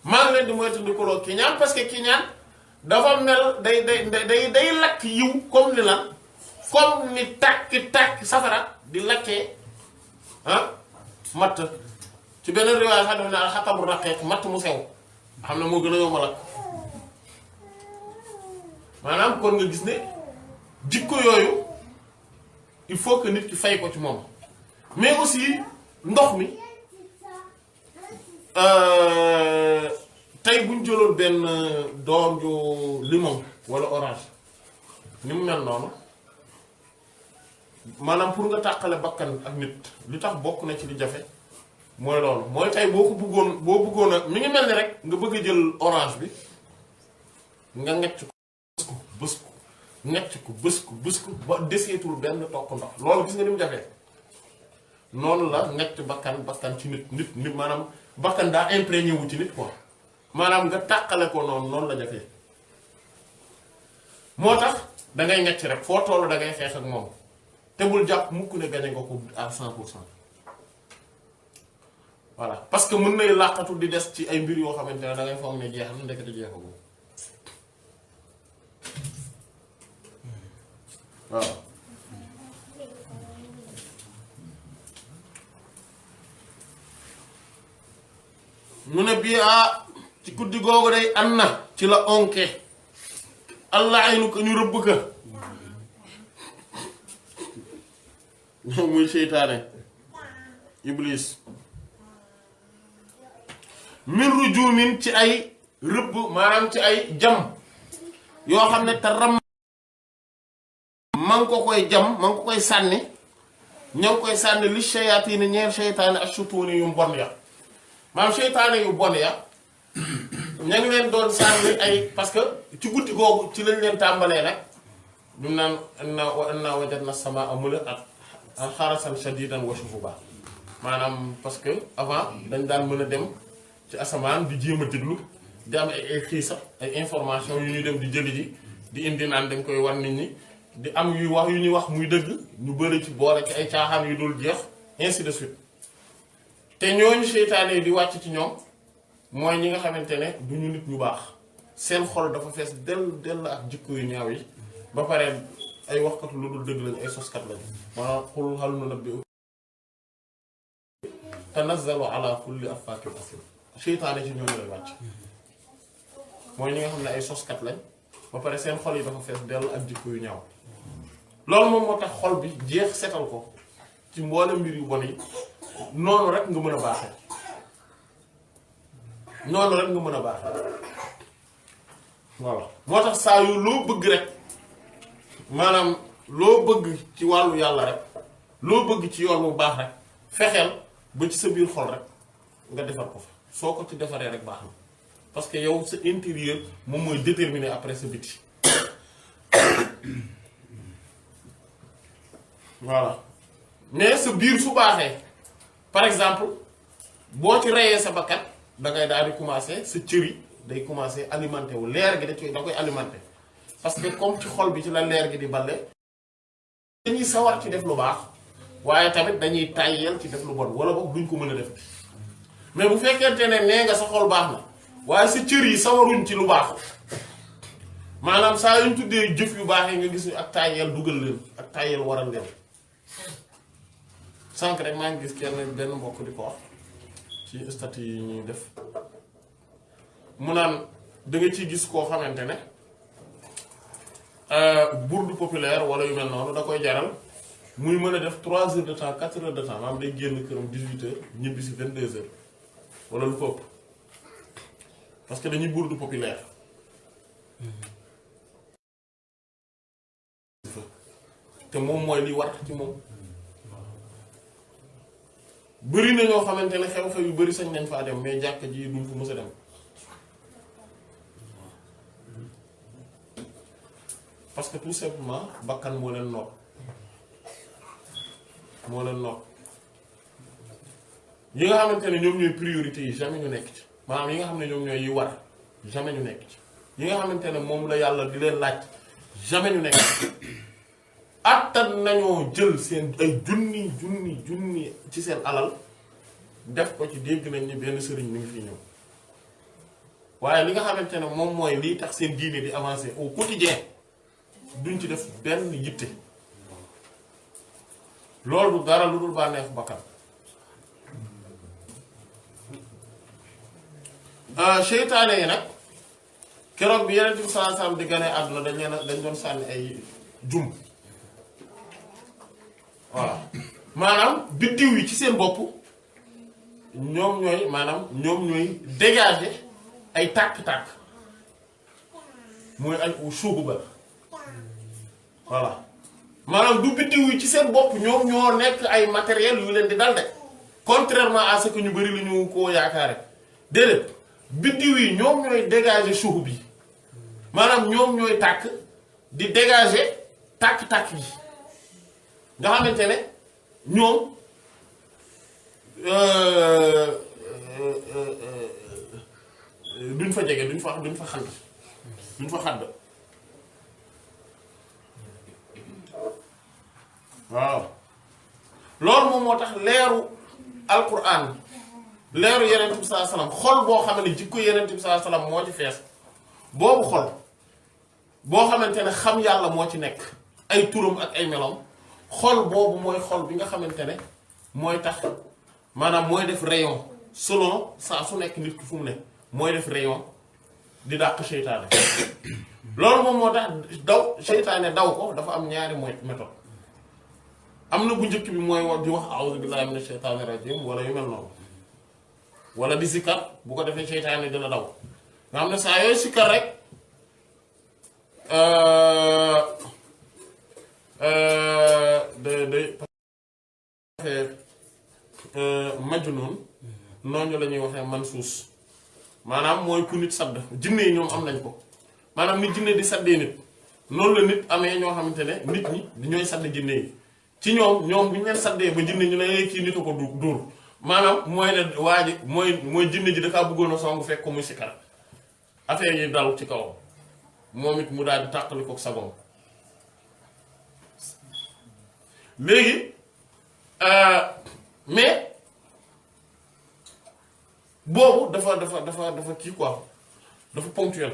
maa ngi leen di moytandikuloo kiñaan parce que kiñaan dafa mel day lakk yiw comme ni lan comme ni tàkk safara di lakkee matt ci beneen riwaay sax daf ne alxatabu raqiiq matt mu sew xam ne moo gën a yomb a lakk maanaam kon nga gis ne jikko yooyu il faut que nit ki fay ko ci moom mais aussi ndox mi tey buñ jëloon benn doom ju limon wala orange ni mu mel noonu maanaam pour nga tàqale bakkan ak nit li tax bokk na ci li jafe mooy loolu mooy tey boo bëggoon a mi ngi mel ni rek nga bëgg a jël orange bi nga ngecc ko bës ko ñett ko bës ko ba deseetul benn tokk ndox loolu gis nga ni mu jafee noonu la ñett bakkan ci nit maanaam bakkan daa imprégné wu ci nit quoi maanaam nga tàqale ko noonu la jafee moo tax da ngay ñett rek foo tollu da ngay xeex ak moom te bul jàpp mukk ne gañe nga ko à 100%. voilà parce que mën nay làqatu di des ci ay mbir yoo xamante ne da ngay foog ne jeex na ndekete jeexagul waaw mu ne bii ci guddi googu day am na ci la onke allah ay nu ko ñu rëbb ka muy seytaane iblis min rujumin ci ay rëbb maanaam ci ay jam yoo xam ne te ram man ko koy jam man ko koy sànni ña ngi koy sànni li shayatin ñeer seytaane ak sutuni yu bon ya maanaam seytaane yu bon ya ña ngi leen doon sànni ay parce que ci guddi googu ci lañ leen tàmbalee nag ñu naan inna wajadna samaa mula'at harasan shadidan wa shuhuba maanaam parce que avant dañ daan mën a dem ci asamaan di jéem a déglu di am ay xiisa ay information yu ñuy dem di jëli ji di indi naan dañ koy war nit ñi di am yu ñuy wax muy dëgg ñu bëri ci boole ci ay caaxaan yu dul jeex ainsi de suite te ñooñu seytaane yi di wàcc ci ñoom mooy ñi nga xamante ne du ñu nit ñu baax seen xol dafa fees dell ak jikko yu ñaaw yi ba pare ay waxkatu lu dul dëgg lañ ay soskat lañ maanaam qul hal nunabbi'ukum tanazzalu ala kulli affaakin asiim seytaane ci ñooñu lay wàcc mooy ñi nga xam ne ay soskat lañ ba pare seen xol yi dafa fees dell ak jikko yu ñaaw loolu moom moo tax xol bi jeex setal ko ci mboole mbir yu bon yi noonu rek nga mën a baaxee noonu rek nga mën a baaxee voilà moo tax saa yu loo bëgg rek maanaam loo bëgg ci wàllu yàlla rek loo bëgg ci yoon bu baax rek fexeel ba ci sa biir xol rek nga defar ko fa soo ko ci defaree rek baax na parce que yow sa intérieur moom mooy déterminer après sa biti voilà mais sa biir su baaxee par exemple boo ci reyee sa bakkat da ngay daal di commencer sa cër yi day commencer alimenter wu leer gi da koy alimenter parce que comme ci xol bi ci la leer gi di balle dañuy sawar ci def lu baax waaye tamit dañuy tàyyeel ci def lu bon wala boog duñ ko mën a def mais bu fekkente ne nee nga sa xol baax na waaye sa cër yi sawaruñ ci lu baax maanaam saa yuñ tuddee jëf yu baax yi nga gis ak tàyyeel dugal leen ak tàyyeel waral leen sànq rek maa ngi gis kenn benn mbokk di ko wax ci statut yi ñuy def mu naan da nga ciy gis koo xamante ne bourde populaire wala yu mel noonu da koy jaral muy mën a def 3 heures de temps 4 heures de temps maanaam day génn këram 18 heures ñibbi si 22 heures wala lu ko ëpp parce que dañuy bourde populaire te moom mooy li war ci moom bëri na ñoo xamante ne xew-xew yu bëri sañ nañ faa dem mais jàkk ji duñ fa mës a dem parce que tout simplement bakkan moo leen noot yi nga xamante ne ñoom ñooy priorité yi jamais ñu nekk ci maanaam yi nga xam ne ñoom ñooy yi war jamais ñu nekk ci yi nga xamante ne moom la yàlla di leen laaj jamais ñu nekk ci attan nañoo jël seen ay junni ci seen alal def ko ci dégg nañ ni benn sëriñ mi ngi fi ñëw waaye li nga xamante ne moom mooy lii tax seen diine di avancer au quotidien duñ ci def benn yitte loolu du dara lu dul bànneexu bakkan seytaane yi nag keroog bi Yonent bi sallallahu alayhi wasallam di gane àdduna dañ doon sànni ay jum voilà maanaam biddiw yi ci seen bopp ñoom ñooy dégager ay tàkk-tàkk mooy ay shuhuba voilà maanaam du biddiw yi ci seen bopp ñoom ñoo nekk ay matériel yu leen di dal de contrairement à ce que ñu bari lu ñu koo yaakaare déedéet biddiw yi ñoom ñooy dégager shuhub bi maanaam ñoom ñooy tàkk di dégager tàkk-tàkk yi nga xamante ne ñoom duñ fa jege duñ fa xadd waaw loolu moom moo tax leeru alquran leeru yenent bi sallallahu alayhi wasallam xol boo xam ne jikko yenent bi sallallahu alayhi wasallam moo ci fees boobu xol boo xamante ne xam yàlla moo ci nekk ay turam ak ay melom xol boobu mooy xol bi nga xamante ne mooy tax maanaam mooy def rayon selon saa su nekk nit ki fu mu ne mooy def rayon di dàq seytaane loolu moom moo tax daw seytaane daw ko dafa am ñaari mooy méthode am na bu njëkk bi mooy wax di wax a'udhu billahi minash shaytanir rajim wala yu mel noonu wala di sikkar bu ko defee seytaane dina daw nga xam ne saa yooyu sikkar rek majnun noonu la ñuy waxee mansuus maanaam mooy ku nit sadd jinne yi ñoom am nañ ko maanaam nit jinne di saddee nit noonu la nit amee ñoo xamante ne nit ñi ñooy sadd jinne yi ci ñoom bu ñu leen saddee ba jinne ñu ne kii nit a ko dóor maanaam mooy ne waa ji mooy jinne ji dafa bëggoon a song fekk ko muy sikkar affaire yi dal ci kawam moom it mu daal di tàqali ko sagom léegi mais boobu dafa kii quoi dafa ponctuel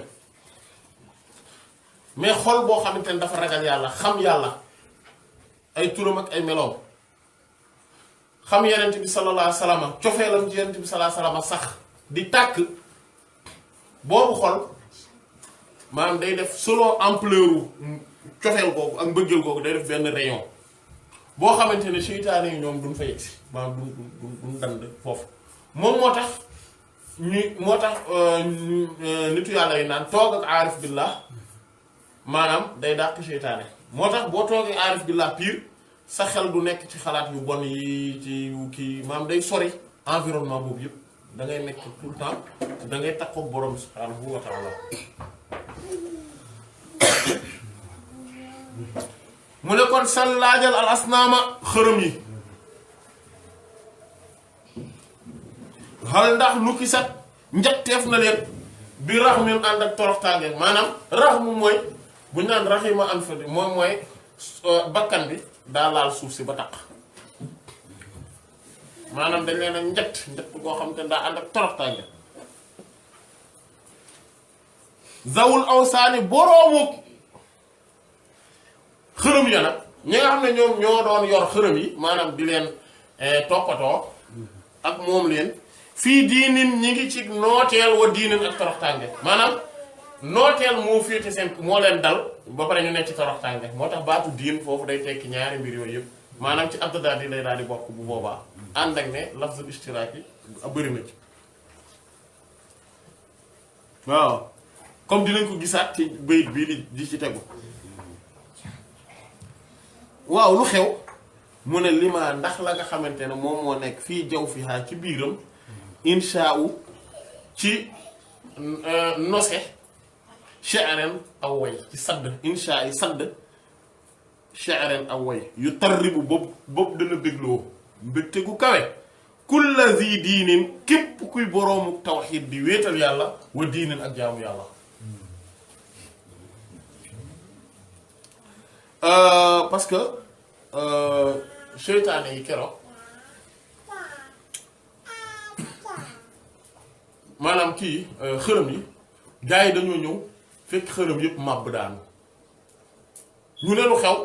mais xol boo xamante ne dafa ragal yàlla xam yàlla ay turam ak ay meloom xam yenent bi sallallahu alayhi wasallam cofeelam ci yenent bi sallallahu alayhi wasallam sax di tàkk boobu xol maanaam day def selon ampleur cofeel googu ak mbëggeel googu day def benn rayon boo xamante ne seytaane yi ñoom duñ fa yegsi maanaam duñ dand foofu moom moo tax nitu yàlla yi naan toog ak aarif billah maanaam day dàq seytaane moo tax boo toogee aarif billah pire sa xel du nekk ci xalaat yu bon yi ci kii maanaam day sori environnement boobu yëpp da ngay nekk tout le temps da ngay takkook borom subhanahu wa ta'ala mu ne kon sal laajal al asnaama xërëm yi xal ndax nu ki sat njatteef na leen bi rax min ànd ak toroxtaange maanaam rax mu mooy bu ñu naan raxima an fa moom mooy bakkan bi daa laal suuf si ba taq maanaam dañ leen a njett boo xam te daa ànd ak toroxtaange zawul awsaani boroomu xërëm ya nag ñi nga xam ne ñoom ñoo doon yor xërëm yi maanaam di leen toppatoo ak moom leen fii diinin ñi ngi ci nooteel wa diinin ak toroxtànge maanaam nooteel moo féete seen moo leen dal ba pare ñu nekk ci toroxtànge moo tax baatu diin foofu day tekki ñaari mbir yooyu yëpp maanaam ci abdadaat yi lay daal di bokk bu boobaa ànd ak ne lafzul ishtiraak yi bëri na ci waaw comme dinañ ko gisaat ci bayit bii di ci tegu waaw lu xew mu ne lima ndax la nga xamante ne moom moo nekk fii jaw fi haa ci biiram insha u ci nose sha'ran aw way ci sadd insha yi sadd sha'ran aw way yu tarribu boobu dana bégloo mbégte gu kawe kulla zi diinin képp kuy boroomu tawxiid di wéetal yàlla wa diinin ak jaamu yàlla parce que seytaane yi keroog maanaam kii xërëm yi gars yi dañoo ñëw fekk xërëm yépp màbb daanu ñu ne lu xew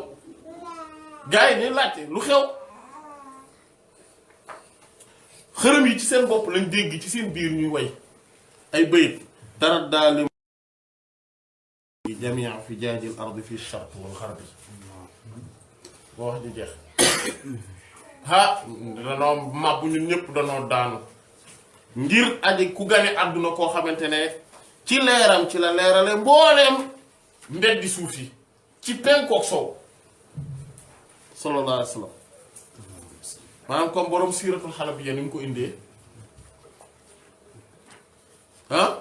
gars yi ne laajte lu xew xërëm yi ci seen bopp lañ dégg ci seen biir ñuy way ay bayit dara daali jamia fi jaajil ardi fi sharq wal gharbi boo wax di jeex ha danoo màbbu ñun ñëpp danoo daanu ngir aji ku gane àdduna koo xamante ne ci leeram ci la leerale mbooleem mbeddi suuf yi ci penkook sow sallallahu alayhi wa sallam maanaam comme borom siiratul Halabiyya ni mu ko indee ah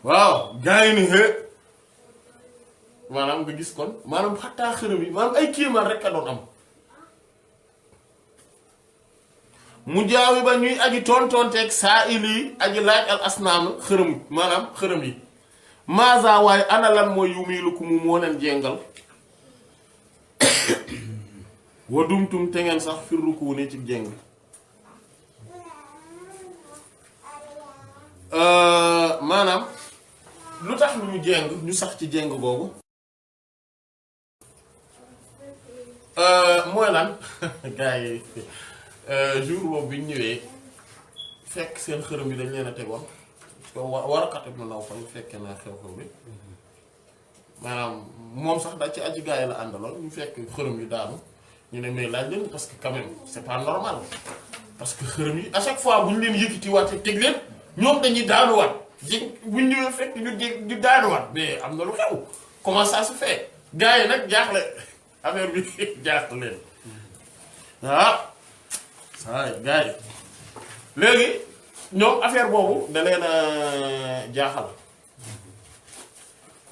waaw gaa yi ni hé maanaam nga gis kon maanaam xattaa xërëm yi maanaam ay kéemaan rek a doon am mu jaawi ba ñuy aji tontonteeg saa ili aji laaj al asnaam xërëm maanaam xërëm yi maasa waaye ana lan mooy yu muy lu ko mu moo leen jengal wa dumtum te ngeen sax firruku ne ci jeng maanaam lu tax ñu jeng ñu sax ci jeng googu mooy lan gars yi jour boobu bi ñu ñëwee fekk seen xërëm yi dañ leen a tegoon war a kat ibn Nawfal fekkee naa xew-xew bi maanaam moom sax da ci aji gars yi la àndaloon ñu fekk xërëm yi daanu ñu ne mais laaj leen parce que quand même c'est pas normal parce que xërëm yi à chaque fois bu ñu leen yëkkatiwaat teg leen ñoom dañuy daanuwaat ji bu ñu ñëwee fekk ñu daanuwaat mais am na lu xew comment ça se fait gars yi nag jaaxle affaire bi jaaxle leen ah saa yi gars yi léegi ñoom affaire boobu da leen a jaaxal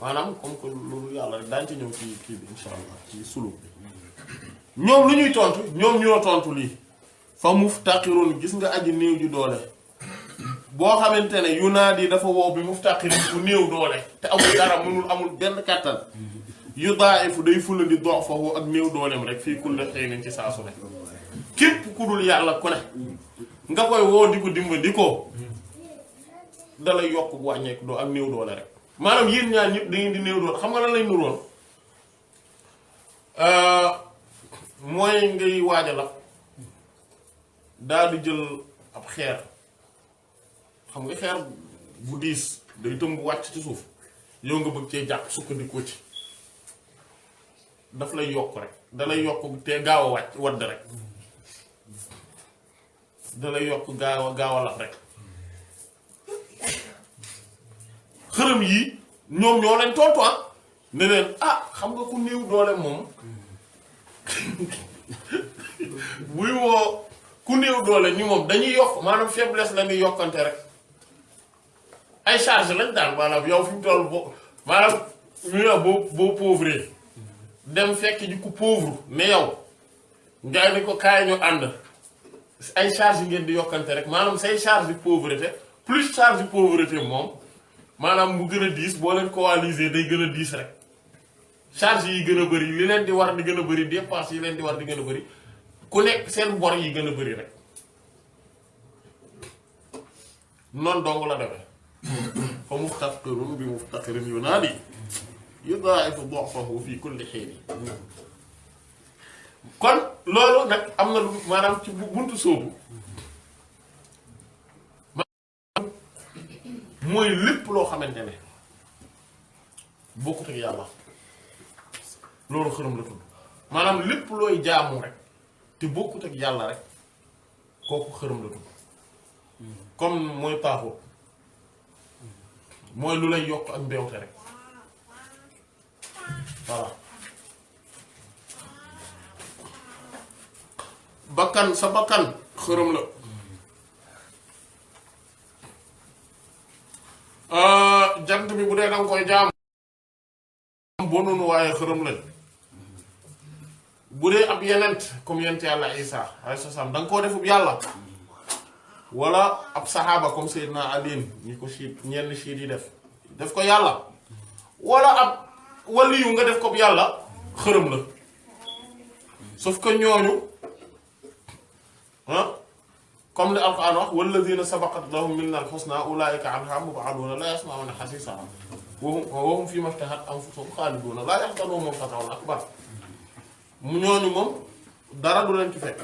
maanaam comme que loolu yàlla rek daañu ci ñëw ci kii bi insha allah ci suluk bi ñoom lu ñuy tontu ñoom ñoo tontu lii fa muftaqirun gis nga aji néew ji doole boo xamante ne yunaadi dafa wow bi muftaqirun bu néew doole te amul dara amul benn kàttan yu daa'ifu day fulandi da'fahu ak néew dooleem rek fii kulli hiinin ci saa su ne képp ku dul yàlla ku ne nga koy woo di ko dimbali ko dalay yokk wàññeeku doo ak néew doole rek maanaam yéen ñaar ñëpp da ngeen di néew doole xam nga lan lay nuroon mooy ngay waaja la daal di jël ab xeer xam nga xeer bu diis day tëm bu wàcc ci suuf yow nga bëgg cee jàpp sukkandikoo ci daf lay yokk rek dalay yokk te gaaw a wàcc wadd rek dalay yokk gaaw a lap rek xërëm yi ñoom ñoo leen tontu ne leen ah xam nga ku néew doole moom buy woo ku néew doole ñu moom dañuy yokk maanaam faiblesse la ñuy yokkante rek ay charge lañ daal maanaam yow fi mu toll boo maanaam ñu ne boo pauvre dem fekk ji ku pauvre mais yow ngay ni ko kaay ñu ànd ay charge ngeen di yokkante rek maanaam say charge de pauvreté plus charge de pauvreté moom maanaam mu gën a diis boo leen coaliser day gën a diis rek charge yi gën a bëri li leen di war di gën a bëri dépense yi leen di war di gën a bëri ku nekk seen bor yi gën a bëri rek noonu dong la demee fa muftaqirun bi muftaqirin yunaadi yudaa'ifu da'fahu fi kulli hiin kon loolu nag am na lu maanaam ci buntu soobu mooy lépp loo xamante ne bokkut ak yàlla loolu xërëm la tudd maanaam lépp looy jaamu rek te bokkut ak yàlla rek kooku xërëm la tudd comme mooy taaxut mooy lu lay yokk ak mbewte rek voilà bakkan sa bakkan xërëm la jant bi bu dee danga koy jaam bonunu waaye xërëm lañ bu dee ab yenent comme yent yàlla Isa alayhi salaam danga koo defub yàlla wala ab saxaaba comme Seydina Ali ñi ko siit ñenn siit yi def ko yàlla wala ab waliyu nga def ko yàlla xërëm la sauf que ñooñu comme li Alxuraan wax wallazina sabaqat lahum minna al-husna ulaa'ika anha mub'aduuna laa yasma'uuna hasiisahaa wa hum fiimaa ishtahat anfusuhum xaaliduuna laa yaxzanuhum faza'un akbar mu ñooñu moom dara du leen ci fekk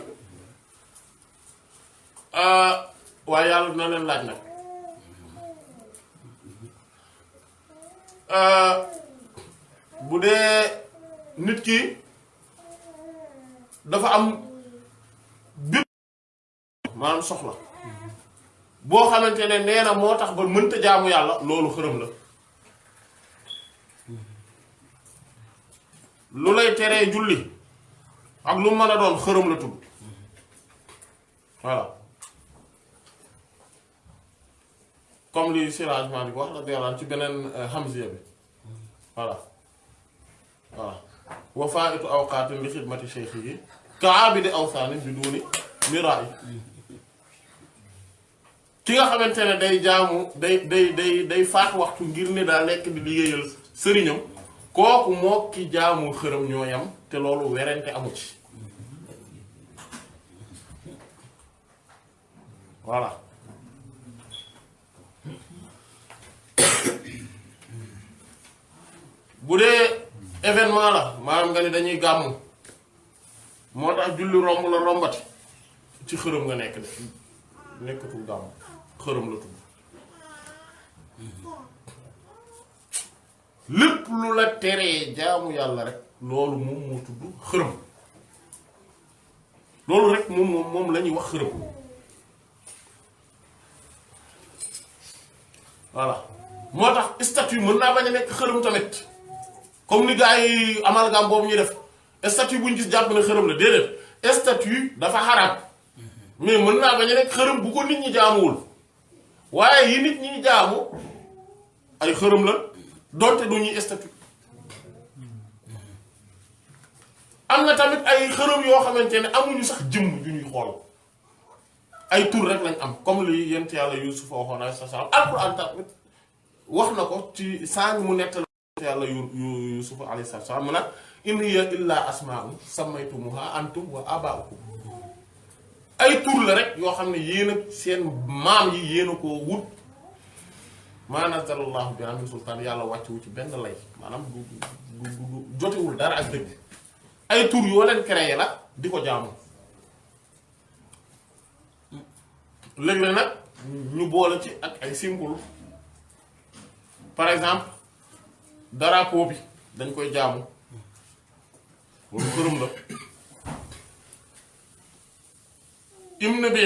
waaye yàlla dina leen laaj nag bu dee nit ki dafa am bépp maanaam soxla boo xamante ne nee na moo tax ba mënta jaamu yàlla loolu xërëm la lu lay teree julli ak lu mën a doon xërëm la tudd voilà comme li Siraj Malik wax radiyallahu anhu ci beneen Hamziya bi voilà voilà wa fa'itu awqatin li xidmati shaykhihi ka'abidi awsanin biduni mira'i ki nga xamante ne day jaamu day faat waxtu ngir ne daa nekk di liggéeyal sëriñam kooku moo ki jaamu xërëm ñoo yam te loolu werante amu ci voilà bu dee événement la maanaam nga ni dañuy gàmmu moo tax julli romb la rombati ci xërëm nga nekk de nekkatul gàmmu xërëm la tudd lépp lu la teree jaamu yàlla rek loolu moom moo tudd xërëm loolu rek moom la ñuy wax xërëm voilà moo tax statut mën naa bañ a nekk xërëm tamit comme ni gars yi amalgame boobu ñuy def statut bu ñu gis jàpp ne xërëm la déedéet statut dafa xaraam mais mën naa bañ a nekk xërëm bu ko nit ñi jaamuwul waaye yi nit ñi jaamu ay xërëm la donte du ñuy statut am na tamit ay xërëm yoo xamante ne amuñu sax jëmm ju ñuy xool ay tur rek lañ am comme li yent yàlla Yuusuf waxoon alayhi salaam alquran tamit wax na ko ci saa mu nettal yàlla Yuusuf alayhi salaam mu nag in hiya illa asmaa'un sammaytumuha antum wa abaa'ukum ay tur la rek yoo xam ne yéen ak seen maam yi yéen a ko wut maa nazzalallahu bihaa min sultaan yàlla wàccewu ci benn lay maanaam du jotewul dara ak dëgg ay tur yoo leen créé la di ko jaamu léeg-léeg nag ñu boole ci ak ay symbole par exemple drapeau bi dañ koy jaamu loolu xërëm la hymne bi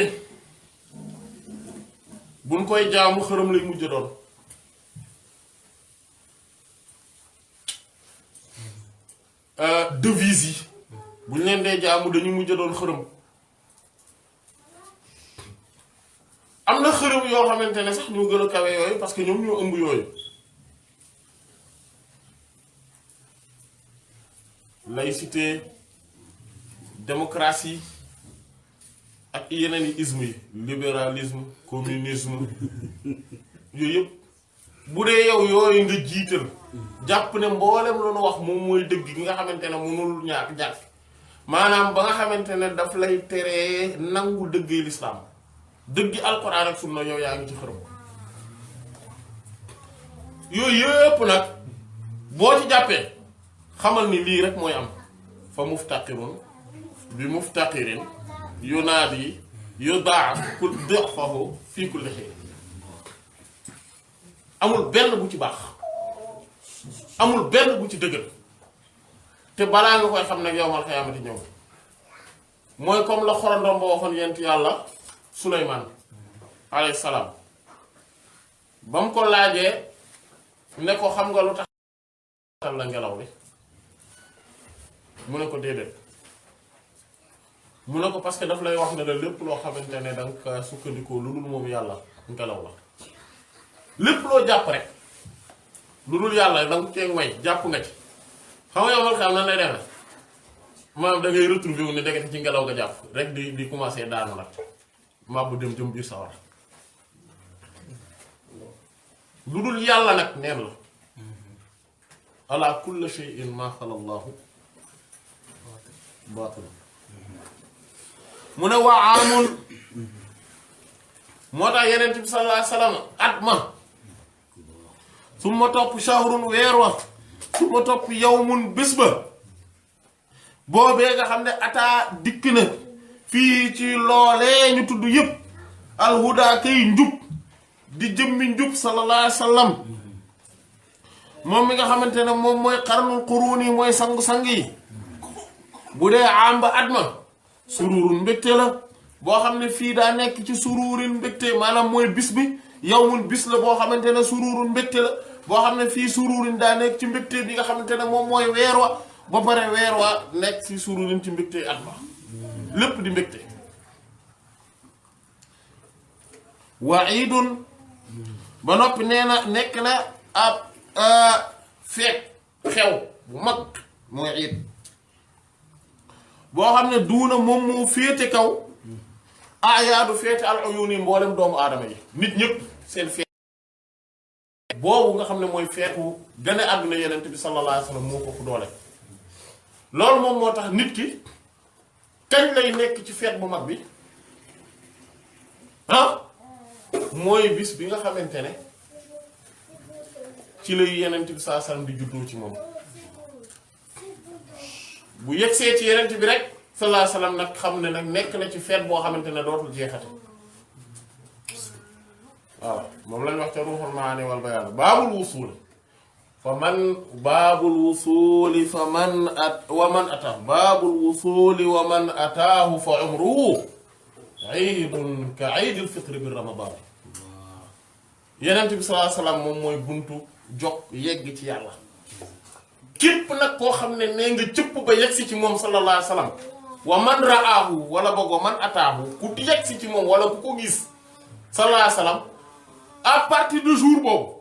buñ koy jaamu xërëm lay mujj doon devise yi buñ leen dee jaamu dañu mujj doon xërëm am na xërëm yoo xamante ne sax ñoo gën a kawe yooyu parce que ñoom ñoo ëmb yooyu laïcité démocratie ak yeneen yi isme yi libéralisme communisme yooyu yëpp bu dee yow yooyu nga jiital jàpp ne mboolem lu nu wax moom mooy dëgg gi nga xamante ne mënul ñàkk maanaam ba nga xamante ne daf lay teree nangu dëggee lislaam dëggi alquran ak sunna yow yaa ngi ci xërëm yooyu yëpp nag boo ci jàppee xamal ni lii rek mooy am fa muftaqirun bi muftaqirin yunaadi yudaaf kul difahu fii kulli xiin amul benn bu ci baax amul benn bu ci dëggal te balaa nga koy xam nag yowmal xiyaamati ñëw mooy comme la xorondom ba waxoon yent yàlla Suleymaan alayhi salaam ba mu ko laajee ne ko xam nga lu tax la ngelaw li mu ne ko déedéet mu ne ko parce que daf lay wax ne la lépp loo xamante ne danga sukkandikoo lu dul moom yàlla ngelaw la lépp loo jàpp rek lu dul yàlla danga cee may jàpp nga ci xam nga yow xam nan lay demee maanaam da ngay retrouver wu ne dëgg ci ngelaw nga jàpp rek di commencer daanu nag maa bu dem jëm biir sawar lu dul yàlla nag neen la ala kulli shay'in ma xala Allahu baatil mu ne waa amul moo tax yeneen bi sallallahu alayhi wasallam at ma su ma topp shahrun weer wa su ma topp yawmun bés ba boobee nga xam ne ataa dikk na fii ci loolee ñu tudd yëpp alhuda kay njub di jëmmi njub sallallahu alayhi wasallam moom mi nga xamante ne moom mooy xarnul quruni mooy sangu-sang yi bu dee amba at ma sururun mbégte la boo xam ne fii daa nekk ci sururin mbégte maanaam mooy bis bi yawmun bis la boo xamante ne sururun mbégte la boo xam ne fii sururin daa nekk ci mbégte bi nga xamante ne moom mooy weer wa ba pare weer wa nekk ci sururin ci mbégte at ma lépp di mbégte waidun ba noppi nee na nekk na ab feet xew bu mag mooy iid boo xam ne duuna moom moo féete kaw ayaadu féete al uyuni mboolem doomu aadama yi nit ñëpp seen feet boobu nga xam ne mooy feetu gën a àdduna yenent bi sallallahu alayhi wa sallam moo ko fu doole loolu moom moo tax nit ki kañ lay nekk ci feet bu mag bi mooy bis bi nga xamante ne ci lay yenent bi sallallahu alayhi wa sallam di juddoo ci moom bu yegsee ci yenent bi rek sallallahu alayhi wa sallam nag xam ne nag nekk na ci feet boo xamante ne dootul jeexate waaw moom lañ wax ca ruuxul maani wal bayaan baabul wusuul fa man baabul wusuuli fa man at wa man ataahu baabul wusuuli wa man ataahu fa umruhu iidun ka iidil fitri bi ramadaan yenent bi sallallahu alayhi wa sallam moom mooy buntu jog yegg ci yàlla képp nag koo xam ne nee nga cëpp ba yegsi ci moom sallallahu alayhi wa sallam wa man ra'aahu wala boog wa man ataahu ku yegsi ci moom wala ku ko gis sallallahu alayhi wa sallam à partir du jour boobu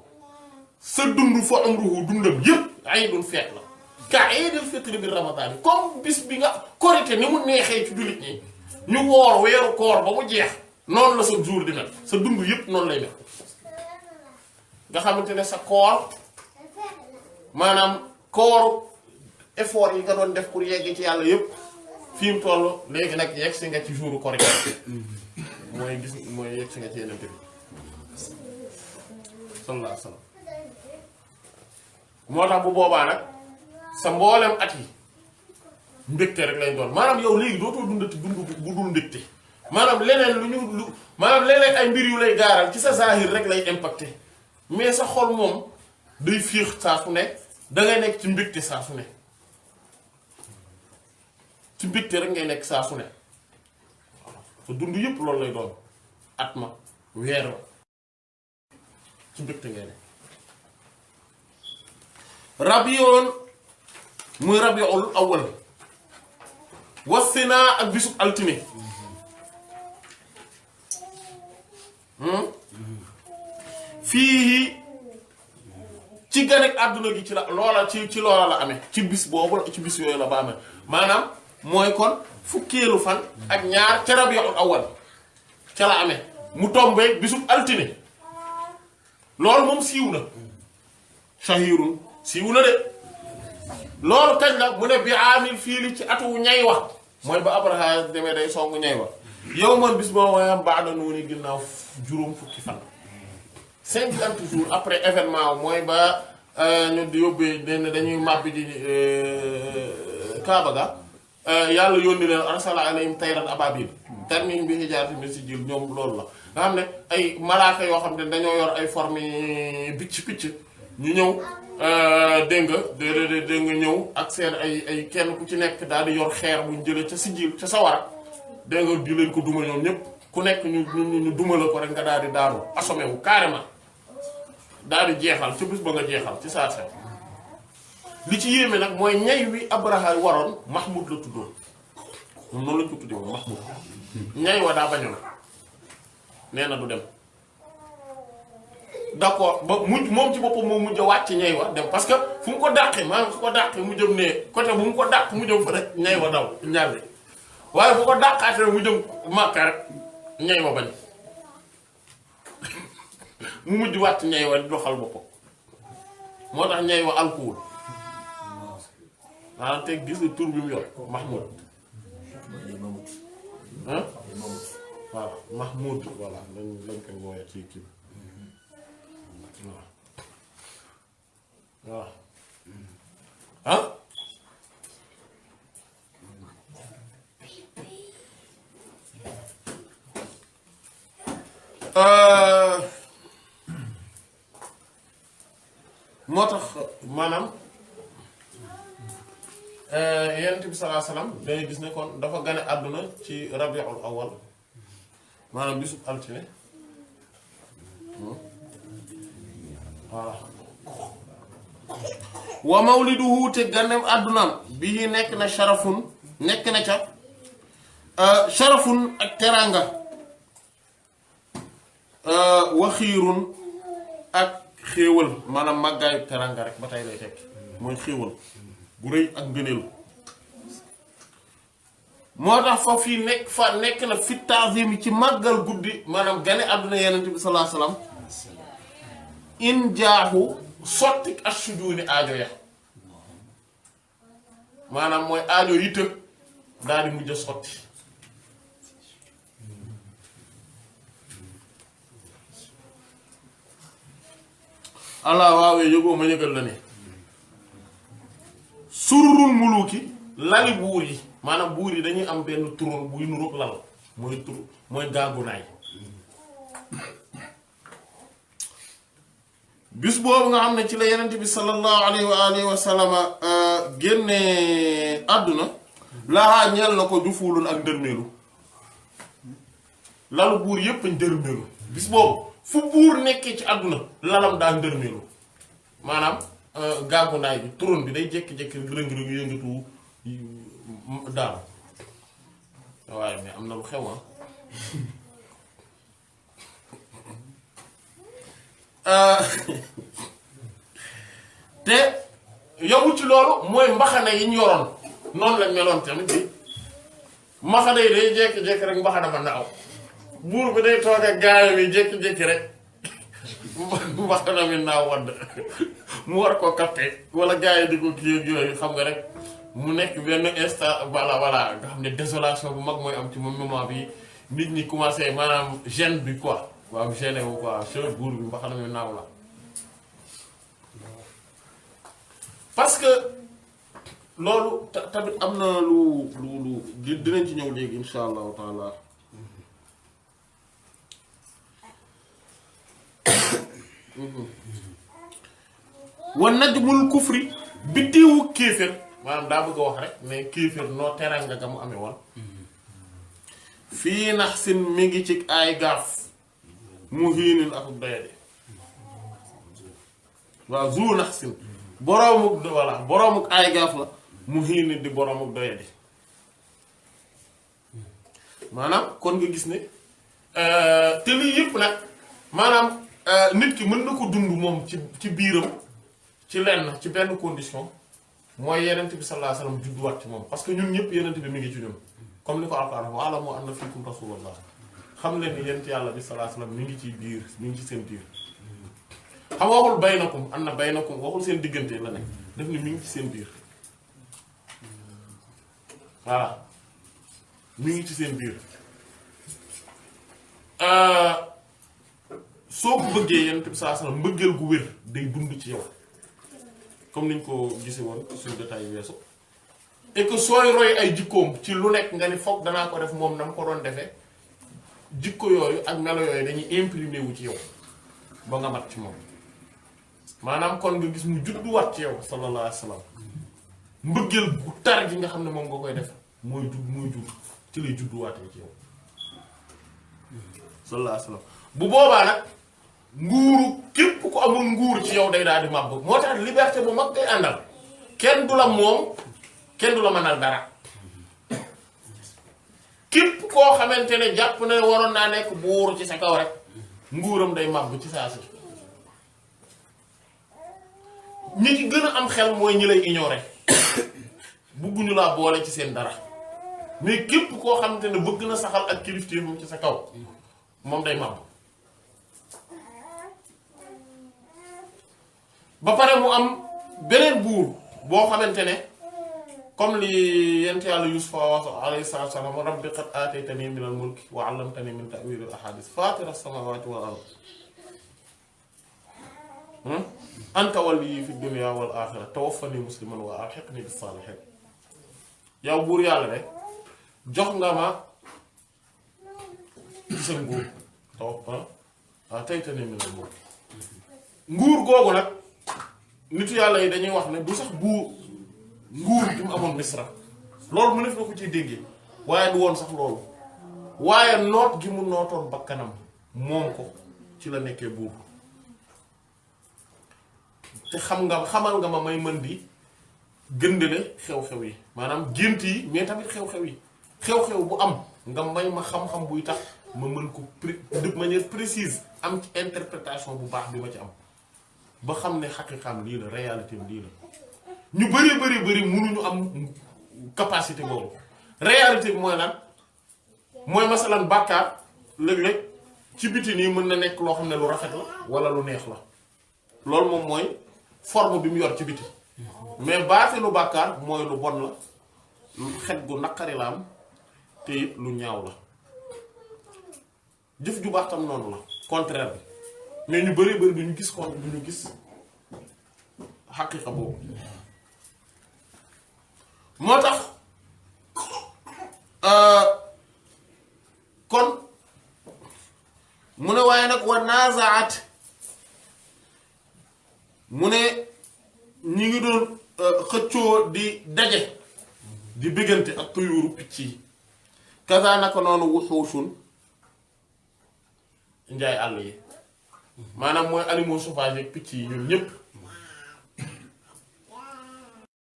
sa dund fa umruhu dundam yëpp iidul feet la ka iidil fitri bi ramadaan comme bis bi nga korite ni mu neexee ci jullit ñi ñu woor weeru koor ba mu jeex noonu la sa jour di mel sa dund yëpp noonu lay mel nga xamante ne sa koor maanaam kooru effort yi nga doon def pour yegg ci yàlla yëpp fi mu toll léegi nag yegg si nga ci jouru korite mooy gis mooy yegg si nga ci yeneen bi sallallahu alayhi wa sallam moo tax bu boobaa nag sa mboolem at yi mbégte rek lay doon maanaam yow léegi dootoo dundati dund bu dul mbégte maanaam leneen maanaam leneen ay mbir yu lay gaaral ci sa zahir rek lay impacté mais sa xol moom day fiix saa su ne dangay nekk ci mbégte saa su ne ci mbégte rek ngay nekk saa su ne sa dund yëpp loolu lay doon at ma weer la ci mbégte ngay ne rabiyoon muy rabiul awwal wasina ak bisub altine fii ci ganek àdduna gi ci la loola ci loola la amee ci bis boobu ci bis yooyu la ba amee maanaam mooy kon fukkeelu fan ak ñaar ca rabiul awwal ca la amee mu tombé bisub altine loolu moom siiw na shahirun siiw na de loolu kañ la mu ne bi amil fiili ci atu ñay wax mooy ba Abraha demee day songu ñay wax yow man bis boo wayam baax na noonu ginnaaw juróom fukki fan 50 jours après événement mooy ba ñu di yóbbee dañuy màbbi di Kaaba ga yàlla yónni leen arsala alayhim tayran ababil tarmihim bi hijaaratin min sijil ñoom loolu la nga xam ne ay malaaka yoo xam ne dañoo yor ay forme picc ñu ñëw dégg nga ñëw ak seen ay kenn ku ci nekk daal di yor xeer buñ jëlee ca sijil ca sawara dégg nga di leen ko duma ñoom ñëpp ku nekk ñu duma la ko rek nga daal di daanu assommé wu carrément daal di jeexal ci bis ba nga jeexal ci saa sa li ci yéeme nag mooy ñay wi Abraha waroon Mahmoud la tuddoon moom noonu lañ ko tuddee woon Mahmoud ñay wa daa bañoon nee na du dem d'accord ba mujj moom ci boppam moo mujj a wàcc ñay wa dem parce que fu mu ko dàqee maanaam fu ko dàqee mu jëm ne côté bu mu ko dàq mu jëm fa rek ñay wa daw ñalle waaye bu ko dàqaatee mu jëm Makka rek ñay wa bañ mu mujj wàcc ñay wa di doxal boppam moo tax ñay wa alkuwul maanaam teg gis nga tur bi mu yor Mahmoud ah voilà Mahmoud voilà lañ koy wooyee ci kii waaw ah moo tax maanaam Yonent bi sallallahu alayhi wasallam dangay gis ne kon dafa gane àdduna ci rabiul awwal maanaam bisub altine voilà wa mawliduhu te ganem àddunaam bii nekk na sharafun nekk na ca sharafun ak teranga waxiirun ak xéewal maanaam màggaayu teranga rek ba tey lay tekk mooy xéewal gu rëy ak ngëneel moo tax fa fii nekk na fi taazim ci màggal guddi maanaam gane àdduna yenent bi sallallahu alayhi wasallam in jaaxu sotti ak sujuuni aajo ya maanaam mooy aajo yi tëg daal di mujj a sotti allah waawee yëgoo ma yëgal la ne sururul muluki lali buur yi maanaam buur yi dañuy am benn turon buy nuroog lal mooy gàngunaay bis boobu nga xam ne ci la yenent bi sallallahu alayhi wa alihi wa sallama génne àdduna laxaa ñeel na ko jufuulun ak ndërmeelu lalu buur yépp ndërmeelu bis boobu fu buur nekkee ci àdduna lalam daa ndërmeelu maanaam gàngunaay bi turon bi day jékki-jékki rëng-rëng yëngatu daal waaye mais am na lu xew te yowul ci loolu mooy mbaxana yi ñu yoroon noonu lañ meloon tamit bi mbaxana yi day jékki-jékki rek mbaxana ma naaw buur bi day toog ak gaayam yi jékki-jékki rek mbaxana mi naaw wadd mu war ko capté wala gaay yi di ko kii ak yooyu xam nga rek mu nekk benn instant voilà nga xam ne désolation bu mag mooy am ci moom moment bi nit ñi commencé maanaam gêne bi quoi waaw gêné wu quoi chef buur bi mbaxana mi naaw la parce que loolu tamit am na lu dinañ ci ñëw léegi insha allahu taala wa najmul kufri biddiwu kéefér maanaam daa bëgg a wax rek mais kéefér noo teranga ga mu amee woon fii nax sin mi ngi ci ay gaaf mu hiinin ak doyadi waaw zu nax sin boroomuk ay gaaf la mu hiinin di boroomuk doyadi maanaam kon nga gis ne te lii yëpp nag maanaam nit ki mën na ko dund moom ci biiram ci lenn ci benn condition mooy yenent bi sallallahu alayhi wasallam judduwaat ci moom parce que ñun ñëpp yenent bi mi ngi ci ñun comme ni ko Alxuraan wa alamu anna fiikum rasulullah xam leen ni yenent yàlla bi sallallahu alayhi wasallam mi ngi ci biir mi ngi ci seen biir xam waxul baynakum anna baynakum waxul seen diggante la ne def ni mi ngi ci seen biir voilà mi ngi ci seen biir soo ko bëggee yenent bi sallallahu alayhi wasallam mbëggeel gu wér day dund ci yow comme niñ ko gisee woon sur détail weesu et que sooy roy ay jikkoom ci lu nekk nga ni foog danaa ko def moom na mu ko doon defee jikko yooyu ak melo yooyu dañuy imprimé wu ci yow ba nga mat ci moom maanaam kon nga gis mu judduwaat ci yow sallallahu alayhi wa sallam mbëggeel bu tar gi nga xam ne moom nga koy def mooy judd ci lay judduwaatee ci yow sallallahu alayhi wa sallam bu boobaa nag nguuru képp ku amul nguur ci yow day daal di màbb moo tax liberté bu mag day àndal kenn du la moom kenn du la mënal dara képp koo xamante ne jàpp na ne waroon naa nekk buur ci sa kaw rek nguuram day màbb ci saa si ñi ci gën a am xel mooy ñi lay ignorer bëgguñu laa boole ci seen dara mais képp koo xamante ne bëgg na saxal ak kilifteefam ci sa kaw moom day màbb ba pare mu am beneen buur boo xamante ne comme li yent yàlla Yuusuf alayhi salaatu wa salaam rabbi qad aataytanii minal mulki wa 'allamtanii min ta'wiilil ahaadiis faatira as-samaawaati wal ard anta waliyyi fid dunyaa wal aaxira tawaffanii musliman wa alhiqnii bis saalihiin yow buur yàlla de jox nga ma ci sa nguur aataytanii minal mulki nguur googu nag nitu yàlla yi dañuy wax ne du sax buur nguur gi mu amoon Misra loolu mu def na ko ciy déggee waaye du woon sax loolu waaye noot gi mu nootoon bakkanam moom ko ci la nekkee buur te xamal nga ma may mën di gëndale xew-xew yi maanaam gént yi mais tamit xew-xew yi xew-xew bu am nga may ma xam-xam buy tax ma mën ko de manière précise am ci interprétation bu baax bi ma ci am ba xam ne xaqiqaam lii la réalité lii la ñu bari mënuñu am capacité boobu réalité bi mooy lan mooy masalan bàkkaar léeg-léeg ci biti nii mën na nekk loo xam ne lu rafet la wala lu neex la loolu moom mooy forme bi mu yor ci biti mais baatinu bàkkaar mooy lu bon la lu xet gu naqari la am te it lu ñaaw la jëf ju baax tam noonu la contraire bi mais ñu bari du ñu gis kon du ñu gis xaqiiqa boobu moo tax kon mu ne waaye nag wa nazaat mu ne ñi ngi doon xëccoo di daje di bëggante ak tuyuru picc yi kaza naka noonu wuxuusun njaay àll yi maanaam mooy animaux sauvages ak picc yi ñoom ñépp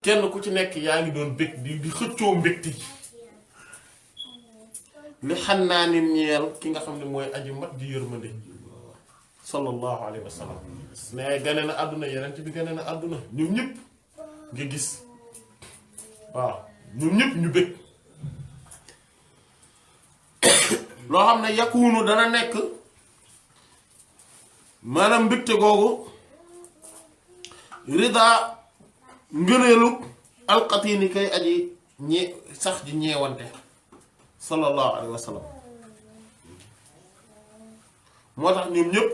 kenn ku ci nekk yaa ngi doon bëgg di xëccoo mbégte yi li xannaa ni ñeel ki nga xam ne mooy aji mat di yërmande sallallahu alayhi wa sallam mais gane na àdduna yeneen ci bi gane na àdduna ñoom ñëpp nga gis waaw ñoom ñëpp ñu bëgg loo xam ne yakunu dana nekk maanaam mbégte googu rida ngëneelu alqatini kay aji sax ji ñeewante sallallahu alayhi wa sallam moo tax ñoom ñëpp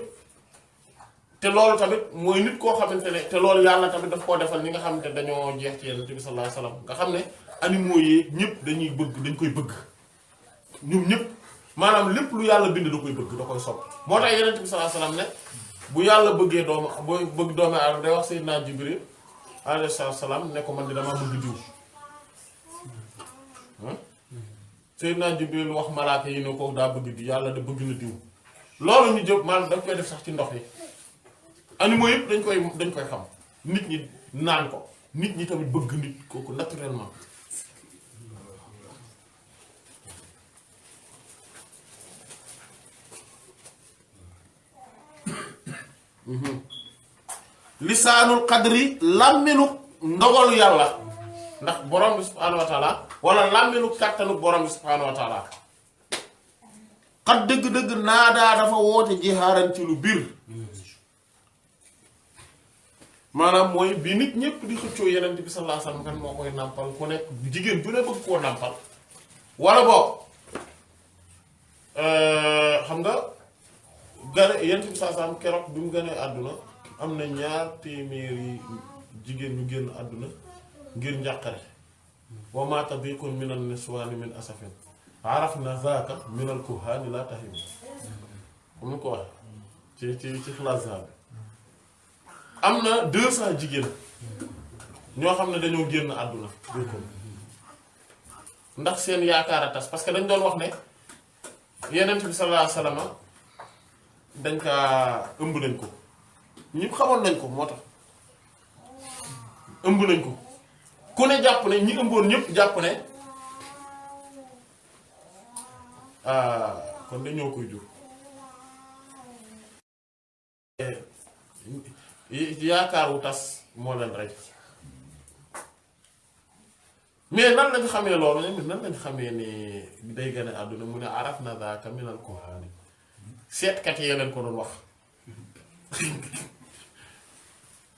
te loolu tamit mooy nit koo xamante ne te loolu yàlla tamit daf koo defal ñi nga xamante ne dañoo jeex ci Yonent bi sallallahu alayhi wa sallam nga xam ne animaux yi ñëpp dañ koy bëgg ñoom ñëpp maanaam lépp lu yàlla bind da koy bëgg da koy sopp moo tax Yonent bi sallallahu alayhi wa sallam ne bu yàlla bëggee bëgg doomu aadama day wax Seydina Jibril alayhi salaam ne ko man di damaa bëgg diw Seydina Jibril wax malaaka yi ne ko daa bëgg di yàlla da bëgg na diw loolu ñu jëpp maanaam dañ koy def sax ci ndox yi animaux yëpp dañ koy xam nit ñi naan ko nit ñi tamit bëgg nit kooku naturellement lisaanul qadri làmminu ndogalu yàlla ndax borom bi subhaanahu wa taala wala làmminu kàttanu borom bi subhaanahu wa taala xat dëgg-dëgg naadaa dafa woote jihaaran ci lu biir maanaam mooy bi nit ñépp di xëccoo Yonent bi sallallahu alayhi wasallam kan moo koy nàmpal ku nekk jigéen ju ne bëgg koo nàmpal wala boog xam nga gane Yonent bi sallallahu alayhi wasallam keroog bi mu gënee àdduna am na 2 téeméeri jigéen ñu génn àdduna ngir njàqare wa maa tabiqun min an-niswaani min asafin arafna zaaka min al-kuhaani laa tahim xam nga ko wax ci xalaas bi am na 200 jigéen ñoo xam ne dañoo génn àdduna ndax seen yaakaar a tas parce que dañ doon wax ne Yonent bi sallallahu alayhi wasallam dañ kaa ëmb nañ ko ñëpp xamoon nañ ko moo tax ëmb nañ ko ku ne jàpp ne ñi ëmboon ñëpp jàpp ne kon dañoo koy jur yaakaar wu tas moo leen rey mais nan lañ xamee loolu nan lañ xamee ne day gën a àdduna mu ne araf na zaaka minal kuhaani seetkat yee leen ko doon wax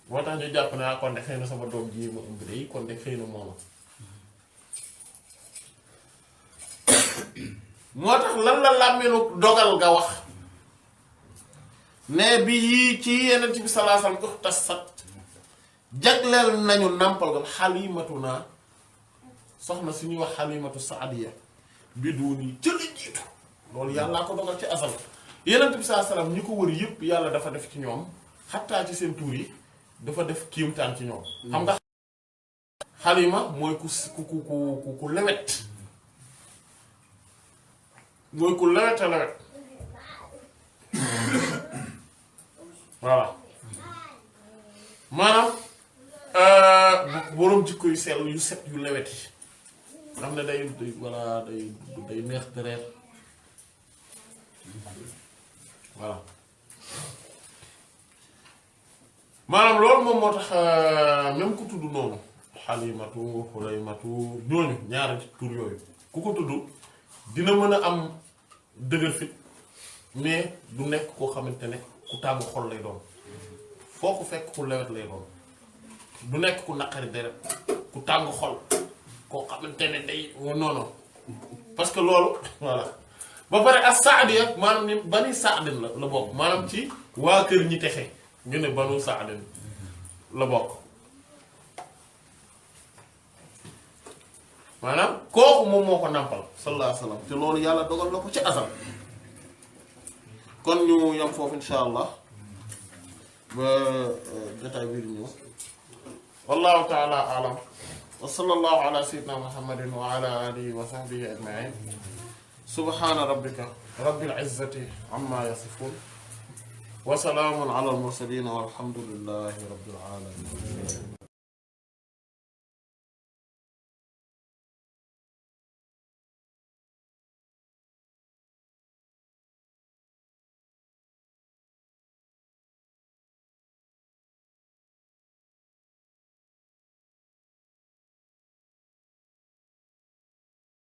moo tax ñu jàpp naa kon de xëy na sama doom ji ma ëmb day kon de xëy na mooma moo tax lan la làmmiñu dogal nga wax ne bi yii ci Yonent bi sallallahu alayhi wasallam tasat jagleel nañu nàmpal ga Halimatu naa soxna suñuy wax Halimatu Saadiya bi duuni jëli jiitu loolu yàllaa ko dogal ci asal Yonent bi sallallahu alayhi wasallam ñi ko wër yépp yàlla dafa def ci ñoom xattaa ci seen tuur yi dafa def kiimtaan ci ñoom xam nga Halima mooy ku lewet mooy ku lewet a lewet voilà maanaam boroom jikko yu sell yu set yu lewet yi xam ne day voilà day neex deret voilà maanaam loolu moom moo tax même ku tudd noonu xalimatu xulaymatu ñooñu ñaari tur yooyu ku ko tudd dina mën a am dëgër fit mais du nekk koo xamante ne ku tàng xol lay doon foo ko fekk ku lewet lay doon du nekk ku naqari deret ku tàng xol koo xamante ne day non parce que loolu voilà ba pare ak saadiya maanaam ni bani saadin la bokk maanaam ci waa kër ñi texe ñu ne banu saadin la bokk maanaam kooku moom moo ko nàmpal sallallahu alayhi wa sallam te loolu yàlla dogal na ko ci asal kon ñu yam foofu insha allah ba jotaay bi di ñëw wallahu taala alam wa sallallahu ala sayyidina muhammadin wa ala alihi wa sahbihi ajma'in subhana rabbika rabbil izzati amma yasifun wa salamun ala al mursalin walhamdulillahi rabbil alamin